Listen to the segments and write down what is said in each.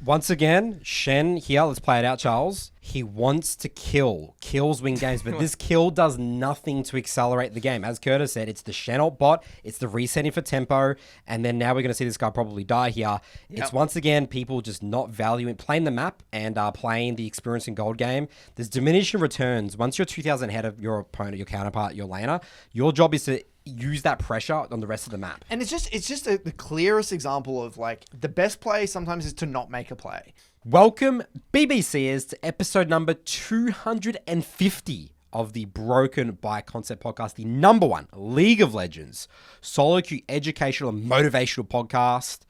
Once again, Shen here, let's play it out, Charles. He wants to kill. Kills win games, but this kill does nothing to accelerate the game. As Curtis said, it's the Shen ult bot, it's the resetting for tempo, and then now we're going to see this guy probably die here. Yep. It's once again people just not valuing playing the map and playing the experience and gold game. There's diminishing returns. Once you're 2,000 ahead of your opponent, your counterpart, your laner, your job is to use that pressure on the rest of the map. And it's just the clearest example of like the best play sometimes is to not make a play. Welcome, BBCers, to episode number 250 of the Broken by Concept podcast, the number one League of Legends solo queue educational and motivational podcast.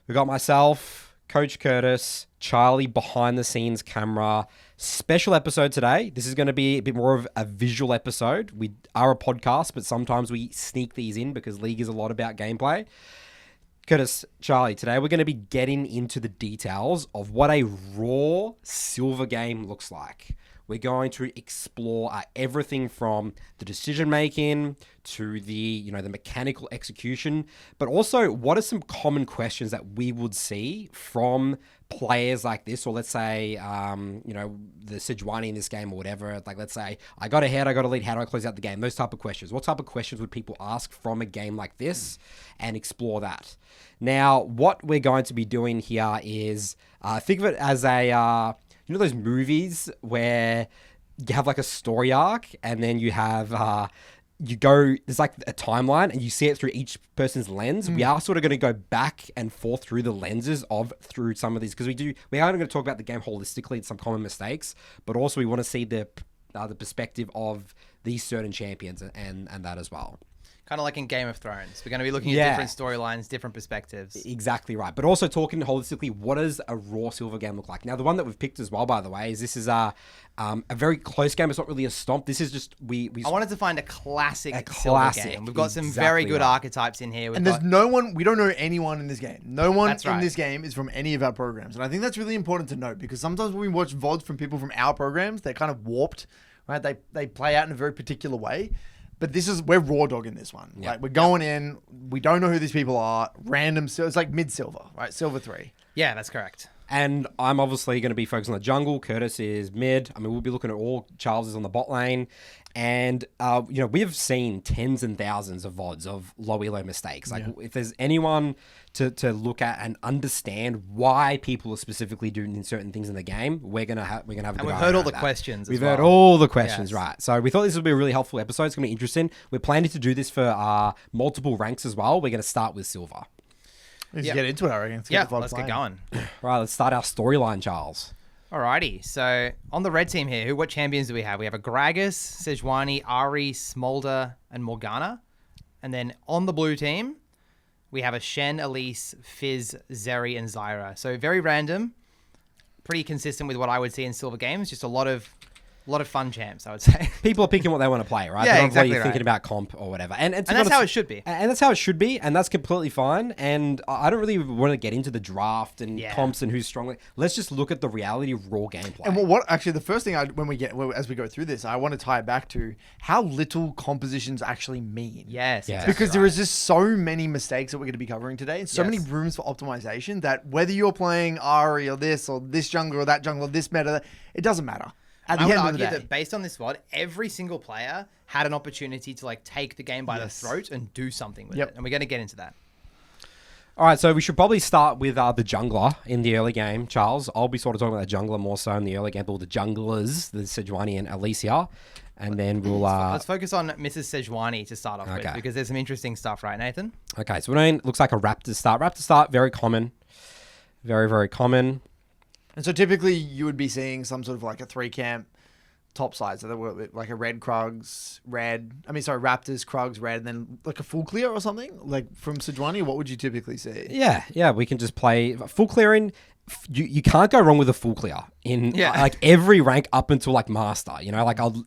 We got myself, Coach Curtis, Charlie behind the scenes camera. Special episode today. This is going to be a bit more of a visual episode. We are a podcast, but sometimes we sneak these in because League is a lot about gameplay. Curtis, Charlie, today we're going to be getting into the details of what a raw silver game looks like. We're going to explore everything from the decision making to the mechanical execution, but also what are some common questions that we would see from players like this, or let's say, the Sejuani in this game or whatever. Like, let's say I got ahead, I got a lead. How do I close out the game? Those type of questions. What type of questions would people ask from a game like this, and explore that? Now, what we're going to be doing here is think of it as a those movies where you have like a story arc, and then you have there's like a timeline and you see it through each person's lens. We are sort of going to go back and forth through the lenses through some of these, because we are going to talk about the game holistically and some common mistakes, but also we want to see the perspective of these certain champions and that as well. Kind of like in Game of Thrones. We're going to be looking at different storylines, different perspectives. Exactly right. But also talking holistically, what does a raw silver game look like? Now, the one that we've picked as well, by the way, is this is a very close game. It's not really a stomp. This is just... I wanted to find a classic silver game. We've got some very good archetypes in here. There's no one... We don't know anyone in this game. No one in this game is from any of our programs. And I think that's really important to note, because sometimes when we watch VODs from people from our programs, they're kind of warped, right? They play out in a very particular way. But we're raw dog in this one. Like, we're going in, we don't know who these people are, random, so it's like mid-silver, right? Silver 3. Yeah, that's correct. And I'm obviously going to be focused on the jungle. Curtis is mid. I mean, we'll be looking at all. Charles is on the bot lane. And, we have seen tens and thousands of VODs of low elo mistakes. Like, if there's anyone to look at and understand why people are specifically doing certain things in the game, we're gonna have a good And we've heard all the questions. We've heard all the questions, right? So we thought this would be a really helpful episode. It's gonna be interesting. We're planning to do this for multiple ranks as well. We're gonna start with silver. Let's get into it, I reckon. Let's get going. Right, let's start our storyline, Charles. Alrighty, so on the red team here, what champions do we have? We have a Gragas, Sejuani, Ahri, Smolder, and Morgana. And then on the blue team, we have a Shen, Elise, Fizz, Zeri, and Zyra. So very random, pretty consistent with what I would see in silver games. Just a lot of fun champs, I would say. People are picking what they want to play, right? Yeah, They're not exactly really thinking about comp or whatever. And that's how it should be. And that's how it should be, and that's completely fine. And I don't really want to get into the draft and comps and who's strong. Let's just look at the reality of raw gameplay. And the first thing as we go through this, I want to tie it back to how little compositions actually mean. Yes. Because there is just so many mistakes that we're going to be covering today, and so many rooms for optimization, that whether you're playing Ahri or this jungler or that jungler, this meta, it doesn't matter. I would argue that based on this VOD, every single player had an opportunity to take the game by the throat and do something with it. And we're going to get into that. All right, so we should probably start with the jungler in the early game, Charles. I'll be sort of talking about the jungler more so in the early game, but all the junglers, the Sejuani and Alicia. And then we'll... Let's focus on Mrs. Sejuani to start off with, because there's some interesting stuff, right, Nathan? Okay, so we're doing, looks like a Raptor start. Raptor start, very common. Very, very common. And so typically you would be seeing some sort of like a 3-camp top side. So there were like a Raptors, Krugs, red, and then like a full clear or something? Like from Sejuani, what would you typically see? Yeah, we can just play full clearing. You can't go wrong with a full clear in like every rank up until like master,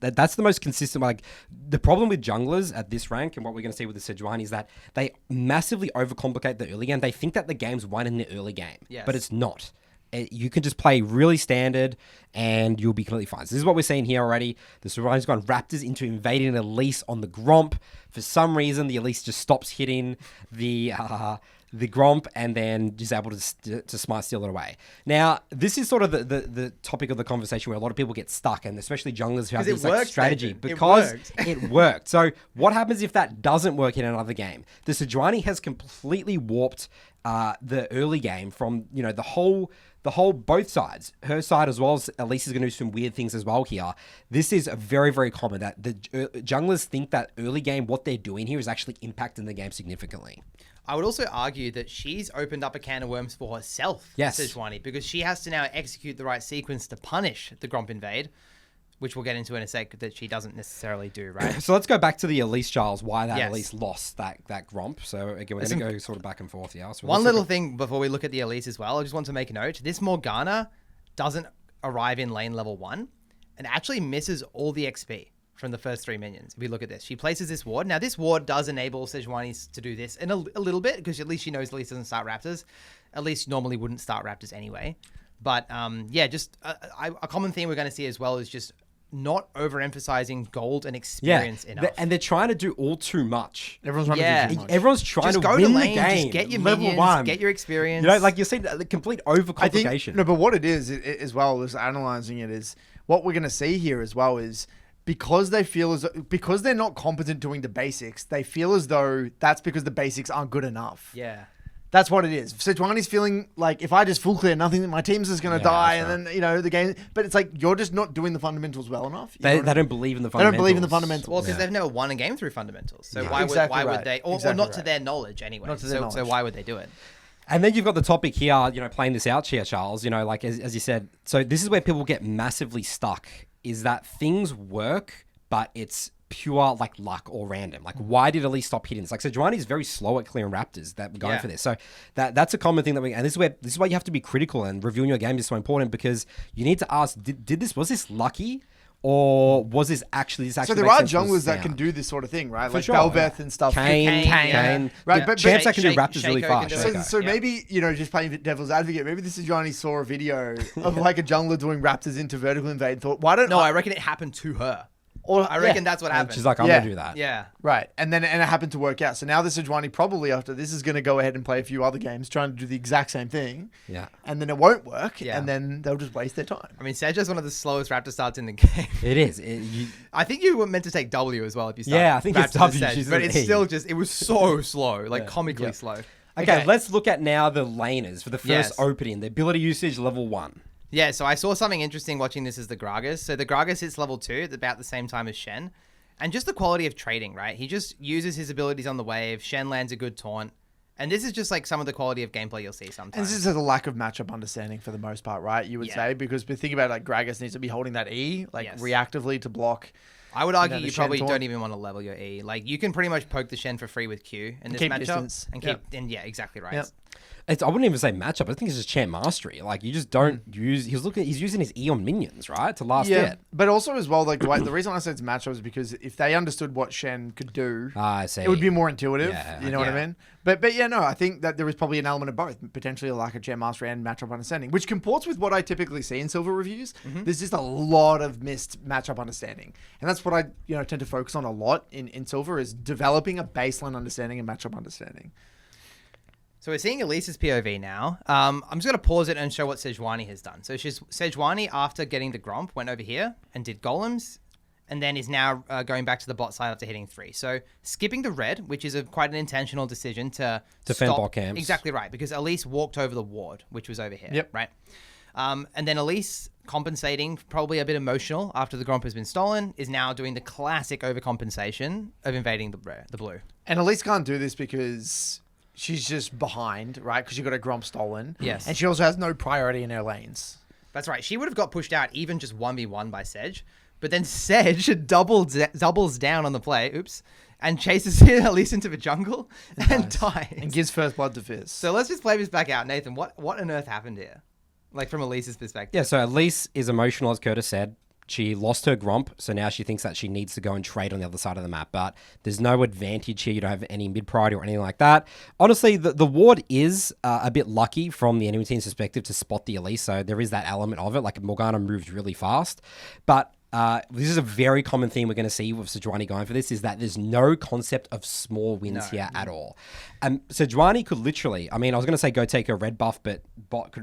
that's the most consistent. Like the problem with junglers at this rank and what we're going to see with the Sejuani is that they massively overcomplicate the early game. They think that the game's won in the early game, but it's not. You can just play really standard and you'll be completely fine. So this is what we're seeing here already. The Sejuani's gone Raptors into invading an Elise on the Gromp. For some reason, the Elise just stops hitting the the Gromp, and then is able to smite steal it away. Now, this is sort of the topic of the conversation where a lot of people get stuck, and especially junglers who have this like, strategy because it worked. So what happens if that doesn't work in another game? The Sejuani has completely warped the early game from, you know, the whole both sides, her side as well as Elise is going to do some weird things as well here. This is very, very common that the junglers think that early game, what they're doing here is actually impacting the game significantly. I would also argue that she's opened up a can of worms for herself, Sejuani, because she has to now execute the right sequence to punish the Gromp invade, which we'll get into in a sec, that she doesn't necessarily do, right? So let's go back to the Elise, Charles, why that Elise lost that Gromp. So again, we're going to go sort of back and forth here. So one little thing before we look at the Elise as well, I just want to make a note. This Morgana doesn't arrive in lane level 1 and actually misses all the XP from the first 3 minions. If we look at this, she places this ward. Now, this ward does enable Sejuani to do this in a little bit, because at least she knows Elise doesn't start Raptors. At least normally wouldn't start Raptors anyway. But yeah, just a common theme we're going to see as well is just not overemphasizing gold and experience enough. And they're trying to do all too much. Everyone's trying to do too much. Everyone's trying just to go win to lane, the game. Just get your level minions, 1. get your experience. You know, like you said, the complete overcomplication. No, but what it is as well as analyzing it is what we're going to see here as well is because they feel as because they're not competent doing the basics, they feel as though that's because the basics aren't good enough. Yeah. That's what it is. Sejuani's feeling like if I just full clear nothing, my team's just going to die, and then, you know, the game. But it's like you're just not doing the fundamentals well enough. They don't believe in the fundamentals. They don't believe in the fundamentals. Well, because they've never won a game through fundamentals. So why would they? Or not to their knowledge anyway. Not to their knowledge. So why would they do it? And then you've got the topic here, you know, playing this out here, Charles, you know, like as you said. So this is where people get massively stuck, is that things work, but it's pure like luck or random. Like, why did Elise stop hitting this? Like, Sejuani is very slow at clearing Raptors that we're going for this. So that's a common thing and this is why you have to be critical, and reviewing your game is so important, because you need to ask, was this lucky? Or was this actually... So there are junglers that can do this sort of thing, right? For like sure, Belveth and stuff. Kane. Right, but Champs that can do Raptors really fast. So maybe, you know, just playing devil's advocate, maybe this is Johnny saw a video of like a jungler doing Raptors into vertical invade and thought, why don't I reckon it happened to her. Or I reckon that's what happened. She's like, I'm going to do that. Yeah. Right. And it happened to work out. So now the Sejuani probably after this is going to go ahead and play a few other games trying to do the exact same thing. Yeah. And then it won't work. Yeah. And then they'll just waste their time. I mean, Seja's one of the slowest Raptor starts in the game. It is. I think you were meant to take W as well if you start. Yeah, I think it's W. But it's still just, it was so slow, like comically slow. Okay, let's look at now the laners for the first opening. The ability usage, level 1. Yeah, so I saw something interesting watching this as the Gragas. So the Gragas hits level 2 at about the same time as Shen. And just the quality of trading, right? He just uses his abilities on the wave. Shen lands a good taunt. And this is just like some of the quality of gameplay you'll see sometimes. And this is a lack of matchup understanding for the most part, right? You would say, because we think about like Gragas needs to be holding that E, like reactively to block. I would argue you probably don't even want to level your E. Like, you can pretty much poke the Shen for free with Q in this matchup. Distance. And keep, and yeah, exactly right. Yep. I wouldn't even say matchup. I think it's just champ mastery. Like, you just don't use... He's using his E on minions, right? To last hit. But also as well, like the reason I said it's matchup is because if they understood what Shen could do, I see. It would be more intuitive. Yeah, you know what I mean? But yeah, no, I think that there is probably an element of both, potentially a lack of champ mastery and matchup understanding, which comports with what I typically see in silver reviews. There's just a lot of missed matchup understanding, and that's what I tend to focus on a lot in silver, is developing a baseline understanding and matchup understanding. So we're seeing Elise's POV now. I'm just going to pause it and show what Sejuani has done. So Sejuani, after getting the Gromp, went over here and did golems, and then is now going back to the bot side after hitting 3. So skipping the red, which is quite an intentional decision to defend stop. bot camps. Exactly right, because Elise walked over the ward, which was over here. Yep. Right. And then Elise, compensating, probably a bit emotional after the Gromp has been stolen, is now doing the classic overcompensation of invading the blue. And Elise can't do this because she's just behind, right? Because she got a Gromp stolen. Yes. And she also has no priority in her lanes. That's right. She would have got pushed out even just 1v1 by Sej. But then Sej doubles down on the play, and chases Elise into the jungle and dies. And gives first blood to Fizz. So let's just play this back out. Nathan, what on earth happened here? Like, from Elise's perspective. Yeah, so Elise is emotional, as Curtis said. She lost her Gromp, so now she thinks that she needs to go and trade on the other side of the map. But there's no advantage here. You don't have any mid-priority or anything like that. Honestly, the ward is a bit lucky from the enemy team's perspective to spot the Elise, so there is that element of it. Like, Morgana moves really fast. But this is a very common theme we're going to see with Sejuani going for this, is that there's no concept of small wins here at all. Sejuani could literally, I mean, I was going to say go take a red buff, but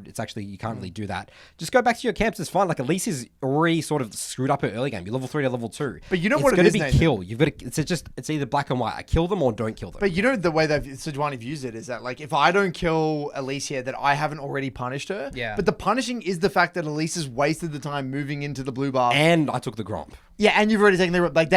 it's actually, you can't really do that. Just go back to your camps, it's fine. Like, Elise is already sort of screwed up her early game. You're level 3 to level 2. But you know what it is, It's going to be kill. You've got to, it's either black and white. I kill them or don't kill them. But you know the way that Sejuani views it is that, like, if I don't kill Elise here, that I haven't already punished her. Yeah. But the punishing is the fact that Elise has wasted the time moving into the blue bar. And I took the Gromp. Yeah, and you've already taken the... Like,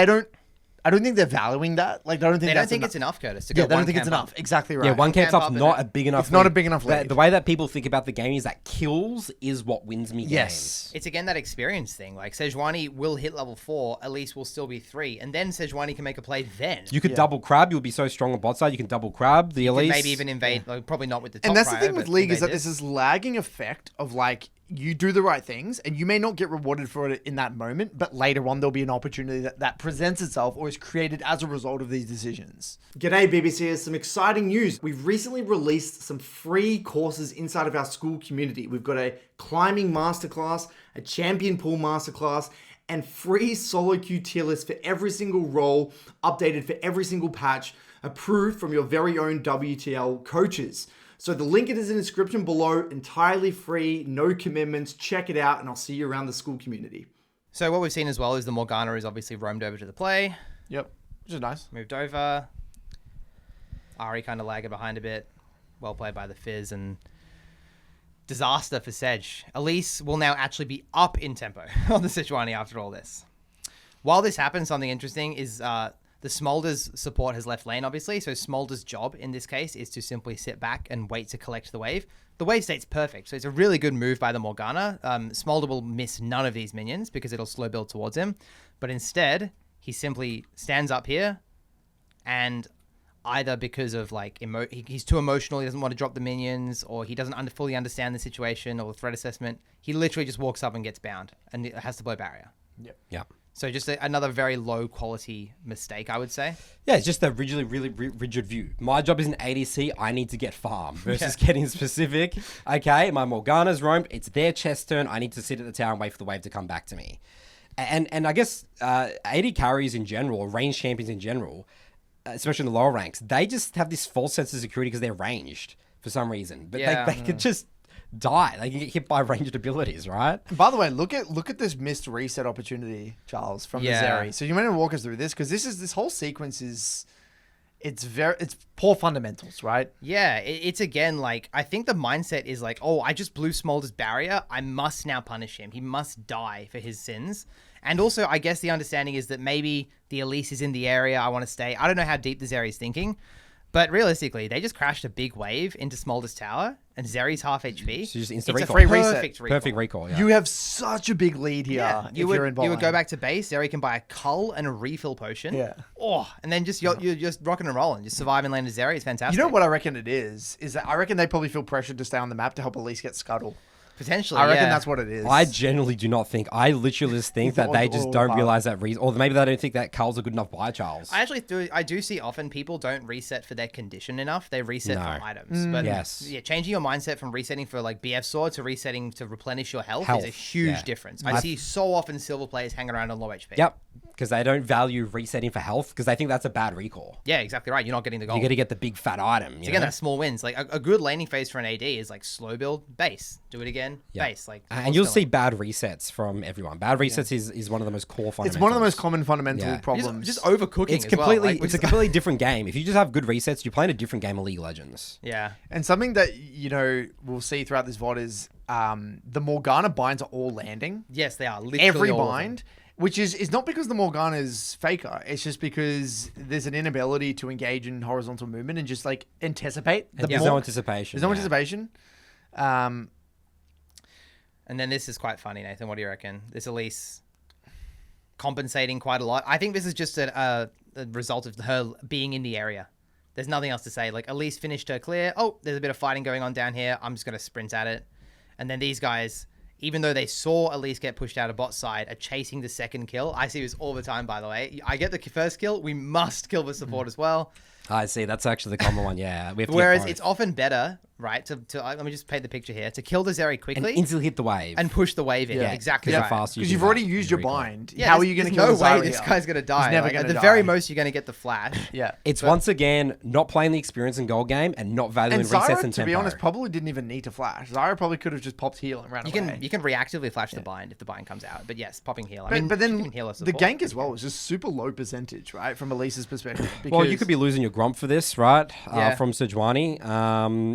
I don't think they're valuing that. Like, I don't think They don't think it's enough, Curtis, to Yeah, go they one don't think it's camp enough. up. Exactly right. Yeah, one camp up's up not a big enough It's not lead. a big enough lead. The way that people think about the game is that kills is what wins me games. It's again that experience thing. Like, Sejuani will hit level 4, Elise will still be 3, and then Sejuani can make a play then. You could double crab. You'll be so strong on bot side. You can double crab the Elise. Maybe even invade, like, probably not with the top And that's the prior, thing with but League is that invade there's this lagging effect of, like, you do the right things and you may not get rewarded for it in that moment, but later on there'll be an opportunity that presents itself or is created as a result of these decisions. G'day BBC, here's some exciting news. We've recently released some free courses inside of our school community. We've got a climbing masterclass, a champion pool masterclass, and free solo queue tier list for every single role, updated for every single patch, approved from your very own WTL coaches. So the link is in the description below, entirely free, no commitments. Check it out, and I'll see you around the school community. So what we've seen as well is the Morgana is obviously roamed over to the play. Yep, which is nice. Moved over. Ari kind of lagging behind a bit. Well played by the Fizz, and disaster for Sedge. Elise will now actually be up in tempo on the Sejuani after all this. While this happens, something interesting is the Smolder's support has left lane, obviously, so Smolder's job in this case is to simply sit back and wait to collect the wave. The wave state's perfect, so it's a really good move by the Morgana. Smolder will miss none of these minions because it'll slow build towards him, but instead, he simply stands up here, and either because of, like, he's too emotional, he doesn't want to drop the minions, or he doesn't fully understand the situation or the threat assessment, he literally just walks up and gets bound, and it has to blow barrier. Yep. Yeah. So just another very low quality mistake, I would say. Yeah, it's just a really rigid view. My job is an ADC. I need to get farm versus getting specific. Okay, my Morgana's roamed. It's their chest turn. I need to sit at the tower and wait for the wave to come back to me. And I guess AD carries in general, or range champions in general, especially in the lower ranks, they just have this false sense of security because they're ranged for some reason. But they could just die. They can get hit by ranged abilities, right? By the way, look at this missed reset opportunity, Charles, from the Zeri. So you want to walk us through this, because this whole sequence is it's poor fundamentals, right? Yeah, it's again, like, I think the mindset is like, oh, I just blew Smolder's barrier, I must now punish him. He must die for his sins. And also, I guess the understanding is that maybe the Elise is in the area, I want to stay. I don't know how deep the Zeri is thinking. But realistically, they just crashed a big wave into Smolder's tower, and Zeri's half HP. So just it's recall. a free reset. Perfect recall. Yeah. You have such a big lead here. You would go back to base. Zeri can buy a cull and a refill potion. Yeah. Oh, and then you're just rocking and rolling. Just survive and land a Zeri. It's fantastic. You know what I reckon it is that I reckon they probably feel pressured to stay on the map to help Elise get Scuttle. Potentially, I reckon that's what it is. I generally do not think. I literally just think that they just don't realize that reason, or maybe they don't think that Cull's a good enough buy, Charles. I do see often people don't reset for their condition enough. They reset for items. But yeah, changing your mindset from resetting for, like, BF sword to resetting to replenish your health is a huge difference. I see so often silver players hang around on low HP. Yep. Because they don't value resetting for health, because they think that's a bad recall. Yeah, exactly right. You're not getting the gold. You got to get the big fat item. Again, that's small wins. Like, a good laning phase for an AD is like slow build, base. Do it again, base. Like, and you'll see bad resets from everyone. Bad resets is one of the most core fundamentals. It's one of the most common fundamental problems. Just overcooking. It's completely it's a completely different game. If you just have good resets, you're playing a different game of League of Legends. Yeah. And something that, we'll see throughout this VOD is the Morgana binds are all landing. Yes, they are. Literally every bind. Which is not because the Morgana is faker. It's just because there's an inability to engage in horizontal movement and just, like, anticipate. There's no anticipation. There's no anticipation. And then this is quite funny, Nathan. What do you reckon? This Elise compensating quite a lot. I think this is just a result of her being in the area. There's nothing else to say. Like, Elise finished her clear. Oh, there's a bit of fighting going on down here. I'm just going to sprint at it. And then these guys, even though they saw Elise get pushed out of bot side, are chasing the second kill. I see this all the time, by the way. I get the first kill. We must kill the support as well. I see. That's actually the common one. Yeah. We have to Whereas it's often better, right? To let me just paint the picture here. To kill the Zeri quickly and instantly hit the wave and push the wave in. Yeah. Exactly Yeah. right. Fast Because you've already used your bind. How are you going to there's kill no way Zarya? this guy's going to die. He's never Like, going at to the die. very most, you're going to get the flash. Yeah. It's once again not playing the experience in gold game and not valuing And resets Zarya, and to tempo. be honest, probably didn't even need to flash. Zarya probably could have just popped heal and ran away. You can reactively flash the bind if the bind comes out. But yes, popping heal. But then you can heal us the gank as well was just super low percentage, right? From Elise's perspective. Well, you could be losing your Gromp for this, right? Yeah. From Sejuani.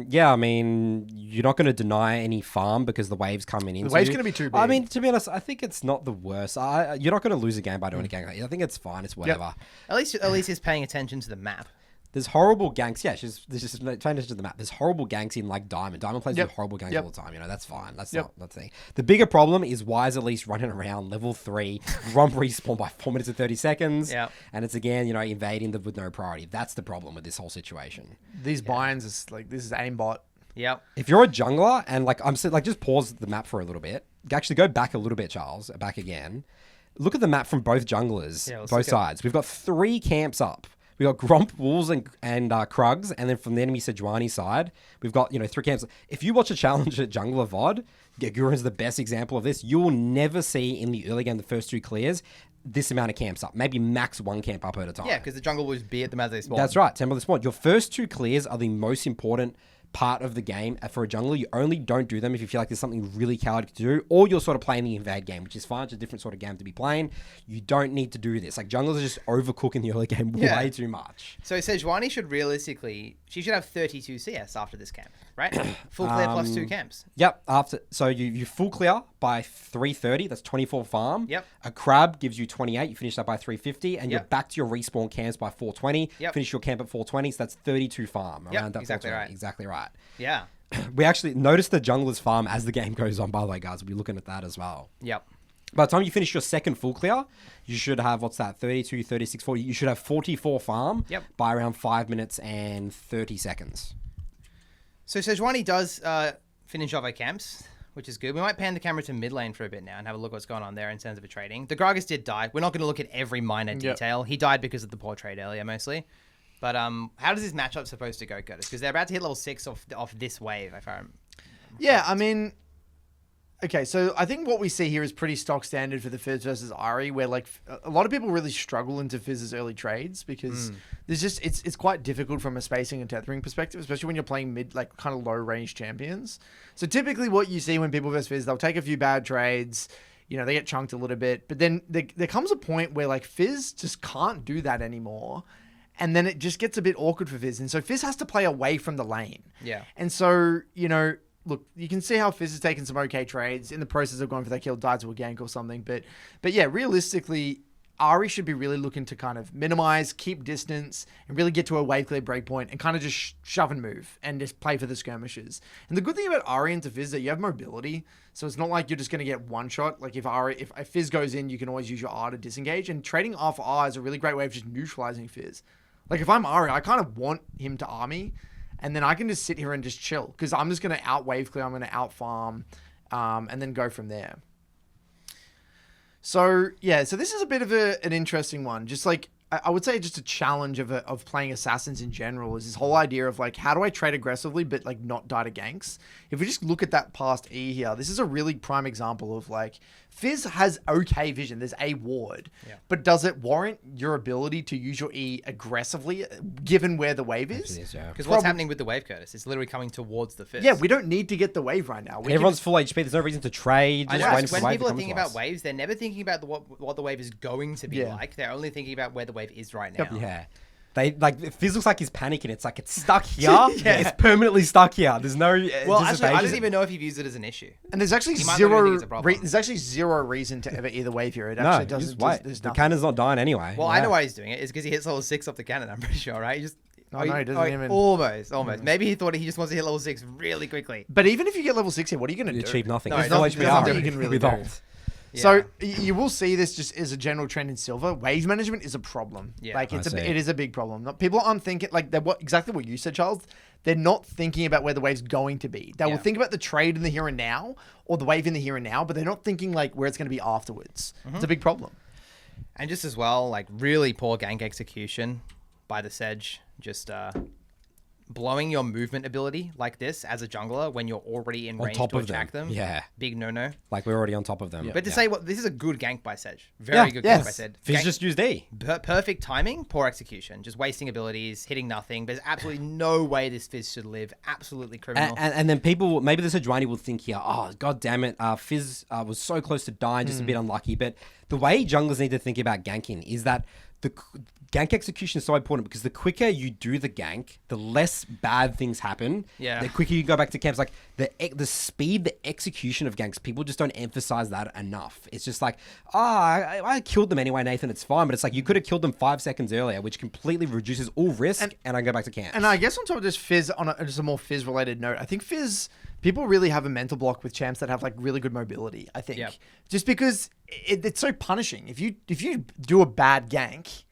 Yeah, I mean, you're not going to deny any farm because the wave's coming into The wave's you. going to be too big. I mean, to be honest, I think it's not the worst. You're not going to lose a game by doing a gank. I think it's fine. It's whatever. At least he's paying attention to the map. There's horrible ganks. Yeah, there's just paying attention to the map. There's horrible ganks in like Diamond. Diamond plays with horrible ganks all the time. You know, that's fine. That's not the thing. The bigger problem is why is Elise running around level 3, Gromp respawn by 4 minutes and 30 seconds. Yeah. And it's again, invading with no priority. That's the problem with this whole situation. These binds is like, this is aimbot. Yep. If you're a jungler and like I'm saying, like just pause the map for a little bit. Actually, go back a little bit, Charles. Back again. Look at the map from both junglers, both sides. We've got 3 camps up. We've got Gromp, Wolves, and Krugs, and then from the enemy Sejuani side, we've got 3 camps. If you watch a challenge at Jungler VOD, Gurun's the best example of this. You will never see in the early game, the first 2 clears, this amount of camps up. Maybe max 1 camp up at a time. Yeah, because the jungle will just be at them as they spawn. That's right, tempo the spawn. Your first 2 clears are the most important part of the game for a jungler. You only don't do them if you feel like there's something really coward to do, or you're sort of playing the invade game, which is fine. It's a different sort of game to be playing. You don't need to do this. Like junglers are just overcooking the early game way too much. So Sejuani should she should have 32 CS after this camp, right? Full clear plus 2 camps. Yep. So you full clear by 330. That's 24 farm. Yep. A crab gives you 28. You finish that by 350, and you're Yep. back to your respawn camps by 420. Yep. Finish your camp at 420. So that's 32 farm. Yep, Around that exactly 420. right. Exactly right. Yeah. We actually notice the junglers farm as the game goes on, by the way, guys. We'll be looking at that as well. Yep. By the time you finish your second full clear, you should have, 32, 36, 40. You should have 44 farm by around 5 minutes and 30 seconds. So Sejuani does finish off our camps, which is good. We might pan the camera to mid lane for a bit now and have a look what's going on there in terms of a trading. The Gragas did die. We're not going to look at every minor detail. He died because of the poor trade earlier, mostly. But how does this matchup supposed to go, Curtis? Because they're about to hit level 6 off this wave, if I'm... Yeah, I mean... Okay, so I think what we see here is pretty stock standard for the Fizz versus Ahri, where like a lot of people really struggle into Fizz's early trades because there's just it's quite difficult from a spacing and tethering perspective, especially when you're playing mid like kind of low range champions. So typically, what you see when people versus Fizz, they'll take a few bad trades, they get chunked a little bit, but then there comes a point where like Fizz just can't do that anymore. And then it just gets a bit awkward for Fizz. And so Fizz has to play away from the lane. Yeah. And so, look, you can see how Fizz has taken some okay trades in the process of going for that kill, died to a gank or something. But yeah, realistically, Ahri should be really looking to kind of minimize, keep distance, and really get to a wave clear breakpoint and kind of just shove and move and just play for the skirmishes. And the good thing about Ahri into Fizz is that you have mobility. So it's not like you're just going to get one shot. Like if Fizz goes in, you can always use your R to disengage. And trading off R is a really great way of just neutralizing Fizz. Like if I'm Ahri, I kind of want him to army, and then I can just sit here and just chill because I'm just going to out wave clear, I'm going to out farm, and then go from there. So yeah, so this is a bit of an interesting one. Just like I would say, just a challenge of playing assassins in general is this whole idea of like, how do I trade aggressively but like not die to ganks? If we just look at that past E here, this is a really prime example of like Fizz has okay vision. There's a ward, but does it warrant your ability to use your E aggressively given where the wave is? Because what's happening with the wave, Curtis? It's literally coming towards the Fizz. Yeah, we don't need to get the wave right now. Everyone's full HP. There's no reason to trade. I Just know. waiting for When the wave people to are come thinking to about us. waves, they're never thinking about what the wave is going to be like. They're only thinking about where the wave is right now. Yeah. They like Fizz looks like he's panicking. It's like it's stuck here. It's permanently stuck here. There's no Well, actually, I dissipation. don't even know if you've used it as an issue. And there's actually might not even think it's a problem. There's actually zero reason to ever either wave here. It No, actually just doesn't. wait. There's The nothing. cannon's not dying anyway. Well, I know why he's doing it. It's because he hits level 6 off the cannon, I'm pretty sure, right? He just... No, he doesn't even. Almost. Maybe he thought he just wants to hit level 6 really quickly. But even if you get level 6 here, what are you going to You do? achieve nothing. No, There's there's no nothing HPR. you can really with do. ult. So you will see this just as a general trend in Silver. Wave management is a problem. Yeah. Like I it see. is a big problem. People aren't thinking like exactly what you said, Charles. They're not thinking about where the wave's going to be. They will think about the trade in the here and now or the wave in the here and now, but they're not thinking like where it's going to be afterwards. It's a big problem. And just as well, like really poor gank execution by the Sedge just blowing your movement ability like this as a jungler when you're already in range top to of attack them. Yeah. Big no-no. Like we're already on top of them. But to say what, this is a good gank by Sedge. Yeah, Very good gank by Sedge. Fizz Gank- just used E. Perfect timing, poor execution. Just wasting abilities, hitting nothing. There's absolutely no way this Fizz should live. Absolutely criminal. And then people, maybe the Sejuani will think here, oh, god damn it, Fizz was so close to dying, just a bit unlucky. But the way junglers need to think about ganking is that the gank execution is so important because the quicker you do the gank, the less bad things happen. Yeah. The quicker you go back to camps. Like the speed, the execution of ganks, people just don't emphasize that enough. It's just like, I killed them anyway, Nathan, it's fine. But it's like you could have killed them 5 seconds earlier, which completely reduces all risk, and I go back to camp. And I guess on top of this Fizz, on just a more Fizz related note, I think Fizz, people really have a mental block with champs that have like really good mobility, I think. Yep. Just because it's so punishing. If you do a bad gank,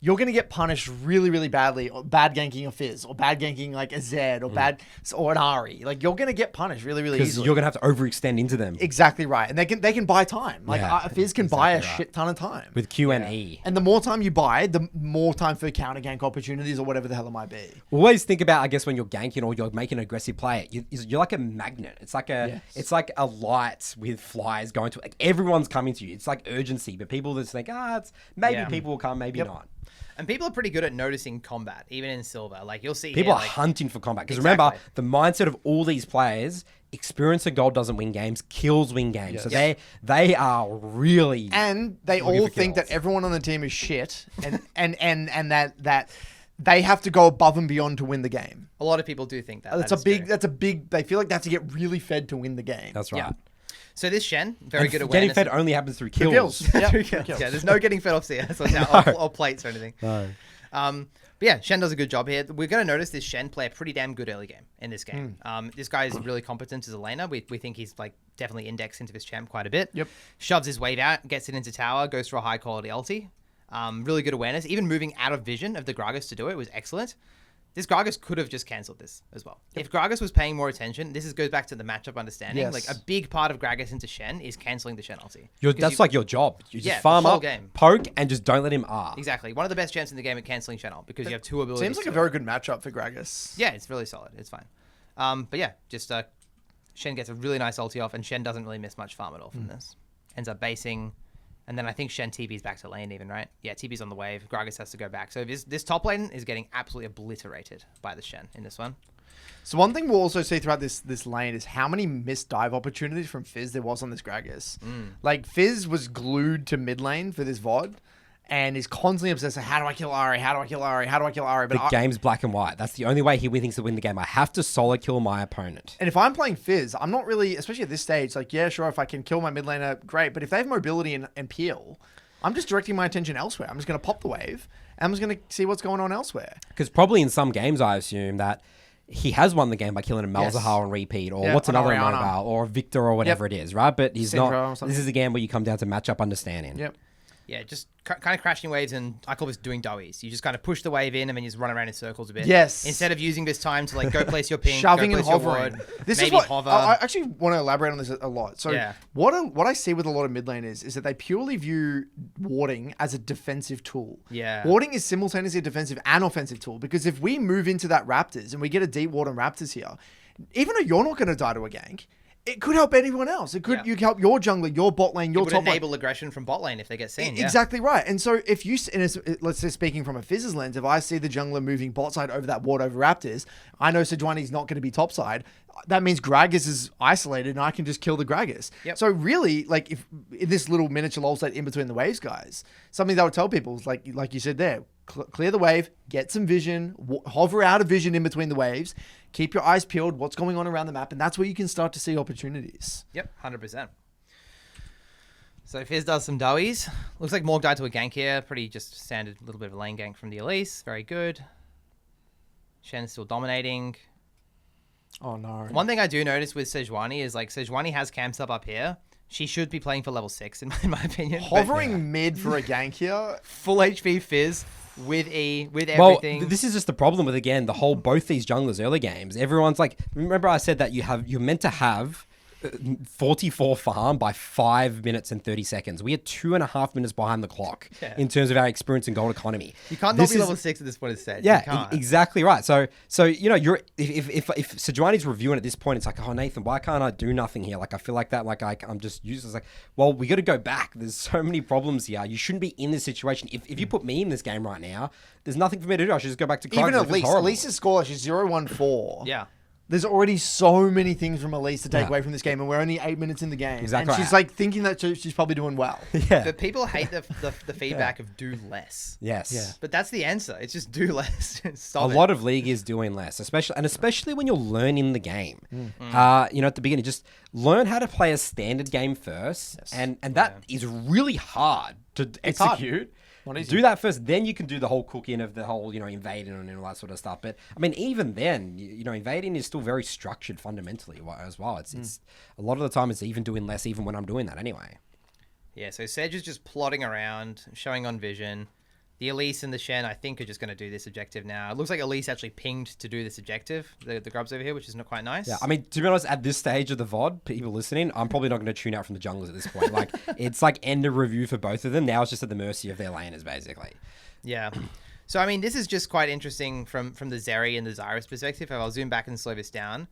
you're going to get punished really, really badly. Or bad ganking a Fizz, or bad ganking like a Zed, or an Ari. Like you're going to get punished really, really because easily. you're going to have to overextend into them. Exactly right. And they can buy time. Like a Fizz can buy a shit ton of time. With Q and E. And the more time you buy, the more time for counter gank opportunities or whatever the hell it might be. Always think about, I guess, when you're ganking or you're making an aggressive play, you're like a magnet. It's like it's like a light with flies going to, like everyone's coming to you. It's like urgency, but people just think, it's maybe people will come, maybe not. And people are pretty good at noticing combat, even in Silver. Like you'll see people here, are like, hunting for combat. Because remember, the mindset of all these players, experience and gold doesn't win games, kills win games. So they are really, and they all think that everyone on the team is shit, and that they have to go above and beyond to win the game. A lot of people do think that. That's a big. They feel like they have to get really fed to win the game. That's right. Yeah. So this Shen, very good awareness. Getting fed only happens through kills. Through kills. Yeah, there's no getting fed off CS or plates or anything. No. But yeah, Shen does a good job here. We're going to notice this Shen play a pretty damn good early game in this game. This guy is really competent as a laner. We think he's like definitely indexed into this champ quite a bit. Yep. Shoves his wave out, gets it into tower, goes for a high quality ulti. Really good awareness. Even moving out of vision of the Gragas to do it was excellent. This Gragas could have just cancelled this as well. Yep. If Gragas was paying more attention, this goes back to the matchup understanding. Yes. Like a big part of Gragas into Shen is cancelling the Shen ulti. That's like your job. You just farm the whole up, game. poke, and just don't let him R. Exactly. One of the best champs in the game at cancelling Shen ult because you have two abilities. Seems like a very good matchup for Gragas. Yeah, it's really solid. It's fine. But yeah, just Shen gets a really nice ulti off, and Shen doesn't really miss much farm at all from this. Ends up basing. And then I think Shen TB's back to lane even, right? Yeah, TB's on the wave. Gragas has to go back. So this top lane is getting absolutely obliterated by the Shen in this one. So one thing we'll also see throughout this lane is how many missed dive opportunities from Fizz there was on this Gragas. Like Fizz was glued to mid lane for this VOD and is constantly obsessed with how do I kill Ari? How do I kill Ari? How do I kill Ari? But the game's black and white. That's the only way he thinks to win the game. I have to solo kill my opponent. And if I'm playing Fizz, I'm not really, especially at this stage, like, yeah, sure, if I can kill my mid laner, great. But if they have mobility and peel, I'm just directing my attention elsewhere. I'm just going to pop the wave and I'm just going to see what's going on elsewhere. Because probably in some games, I assume that he has won the game by killing a Malzahar on repeat, or what's another mobile, or a Victor, or whatever it is, right? But he's not. This is a game where you come down to matchup understanding. Yep. Yeah, just kind of crashing waves, and I call this doing doughies. You just kind of push the wave in, and then you just run around in circles a bit. Yes. Instead of using this time to like go place your ping, shoving go and place your hovering. ward, This maybe is what hover. I actually want to elaborate on this a lot. So Yeah. what I see with a lot of mid laners is that they purely view warding as a defensive tool. Yeah. Warding is simultaneously a defensive and offensive tool because if we move into that Raptors and we get a deep ward on Raptors here, even though you're not going to die to a gank, it could help anyone else. It could you could help your jungler, your bot lane, your it would top lane. enable aggression from bot lane if they get seen. Exactly right. And so if you, let's say speaking from a Fizz's lens, if I see the jungler moving bot side over that ward over Raptors, I know Sejuani's not going to be top side. That means Gragas is isolated and I can just kill the Gragas. Yep. So really, like if in this little miniature lull state in between the waves, guys, something that I would tell people is like you said there, clear the wave, get some vision, hover out of vision in between the waves, keep your eyes peeled, what's going on around the map, and that's where you can start to see opportunities. Yep, 100%. So Fizz does some doughies. Looks like Morg died to a gank here. Pretty just standard little bit of a lane gank from the Elise. Very good. Shen is still dominating. Oh no. One thing I do notice with Sejuani is like Sejuani has camps up here. She should be playing for level 6 in my opinion. Hovering mid for a gank here. Full HP Fizz with E, with everything. Well, this is just the problem with, again, both these junglers early games. Everyone's like, remember I said that you're meant to have 44 farm by 5 minutes and 30 seconds. We are 2.5 minutes behind the clock in terms of our experience in gold economy. You can't not be level 6 at this point, it's said. Yeah, exactly right. So you know, if Sejuani's reviewing at this point, it's like, oh, Nathan, why can't I do nothing here? Like, I feel like that, like I'm just useless. Like, well, we got to go back. There's so many problems here. You shouldn't be in this situation. If you put me in this game right now, there's nothing for me to do. I should just go back to Even Elise's score, she's 0-1-4. Yeah. There's already so many things from Elise to take away from this game, and we're only 8 minutes in the game. Exactly. And she's like thinking that she's probably doing well. Yeah. But people hate the feedback of do less. Yes. Yeah. But that's the answer. It's just do less. Stop A lot of League is doing less, especially when you're learning the game. You know, at the beginning, just learn how to play a standard game first, and that is really hard to execute. Do that first, then you can do the whole cooking of the whole, you know, invading and all that sort of stuff. But I mean, even then, you know, invading is still very structured fundamentally as well. It's a lot of the time it's even doing less, even when I'm doing that anyway. Yeah, so Sedge is just plodding around, showing on vision. The Elise and the Shen, I think, are just going to do this objective now. It looks like Elise actually pinged to do this objective, the grubs over here, which is not quite nice. Yeah, I mean, to be honest, at this stage of the VOD, people listening, I'm probably not going to tune out from the junglers at this point. Like, it's like end of review for both of them. Now it's just at the mercy of their laners, basically. Yeah. So, I mean, this is just quite interesting from the Zeri and the Zyrus perspective. If I'll zoom back and slow this down.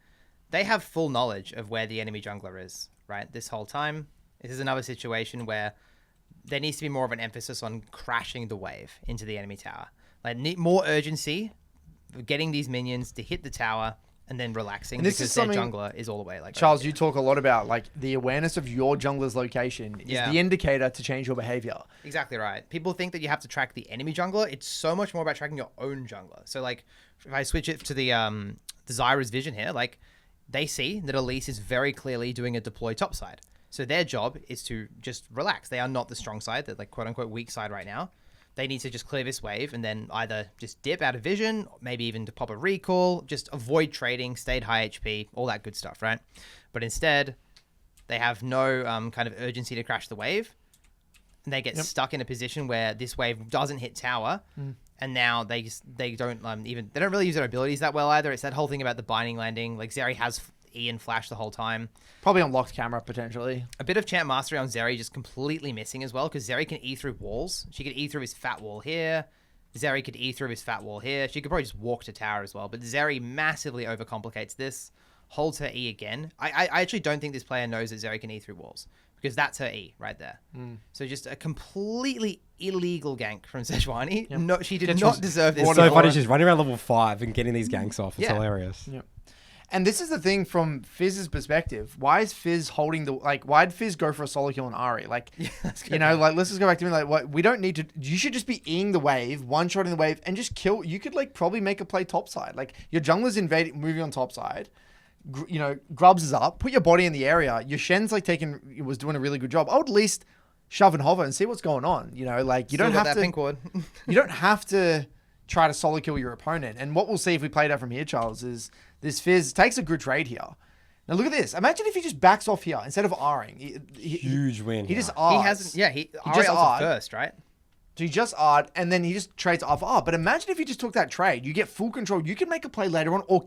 They have full knowledge of where the enemy jungler is, right? This whole time. This is another situation where there needs to be more of an emphasis on crashing the wave into the enemy tower. Like, more urgency of getting these minions to hit the tower and then relaxing, because their jungler is all the way. Like, Charles, you talk a lot about like the awareness of your jungler's location is the indicator to change your behavior. Exactly right. People think that you have to track the enemy jungler. It's so much more about tracking your own jungler. So like, if I switch it to the Zyra's vision here, like they see that Elise is very clearly doing a deploy topside. So their job is to just relax. They are not the strong side. They're like quote unquote weak side right now. They need to just clear this wave and then either just dip out of vision, maybe even to pop a recall, just avoid trading, stayed high HP, all that good stuff, right? But instead, they have no kind of urgency to crash the wave. And they get stuck in a position where this wave doesn't hit tower. And now they don't really use their abilities that well either. It's that whole thing about the binding landing. Like Zeri has E and flash the whole time. Probably unlocked camera potentially. A bit of champ mastery on Zeri just completely missing as well, because Zeri can E through walls. She could E through his fat wall here. Zeri could E through his fat wall here. She could probably just walk to tower as well. But Zeri massively overcomplicates this. Holds her E again. I actually don't think this player knows that Zeri can E through walls, because that's her E right there. So just a completely illegal gank from Sejuani. No, she did not deserve this. It's so funny. She's running around level 5 and getting these ganks off. It's hilarious. Yep. And this is the thing from Fizz's perspective. Why is Fizz holding the... Like, why'd Fizz go for a solo kill on Ahri? Like, you know, like, let's just go back to me. Like, what, we don't need to... You should just be E-ing the wave, one-shotting the wave, and just kill... You could, like, probably make a play topside. Like, your jungler's invading, moving on topside. You know, Grubs is up. Put your body in the area. Your Shen's, like, was doing a really good job. I would at least shove and hover and see what's going on. You know, like, you don't have to... Pink ward. You don't have to try to solo kill your opponent. And what we'll see if we play it out from here, Charles, is... This Fizz takes a good trade here. Now look at this. Imagine if he just backs off here instead of R-ing. Huge win. He just R'd. He hasn't. Yeah, he just R'd first, right? So he just R'd and then he just trades off R. But imagine if he just took that trade. You get full control. You can make a play later on, or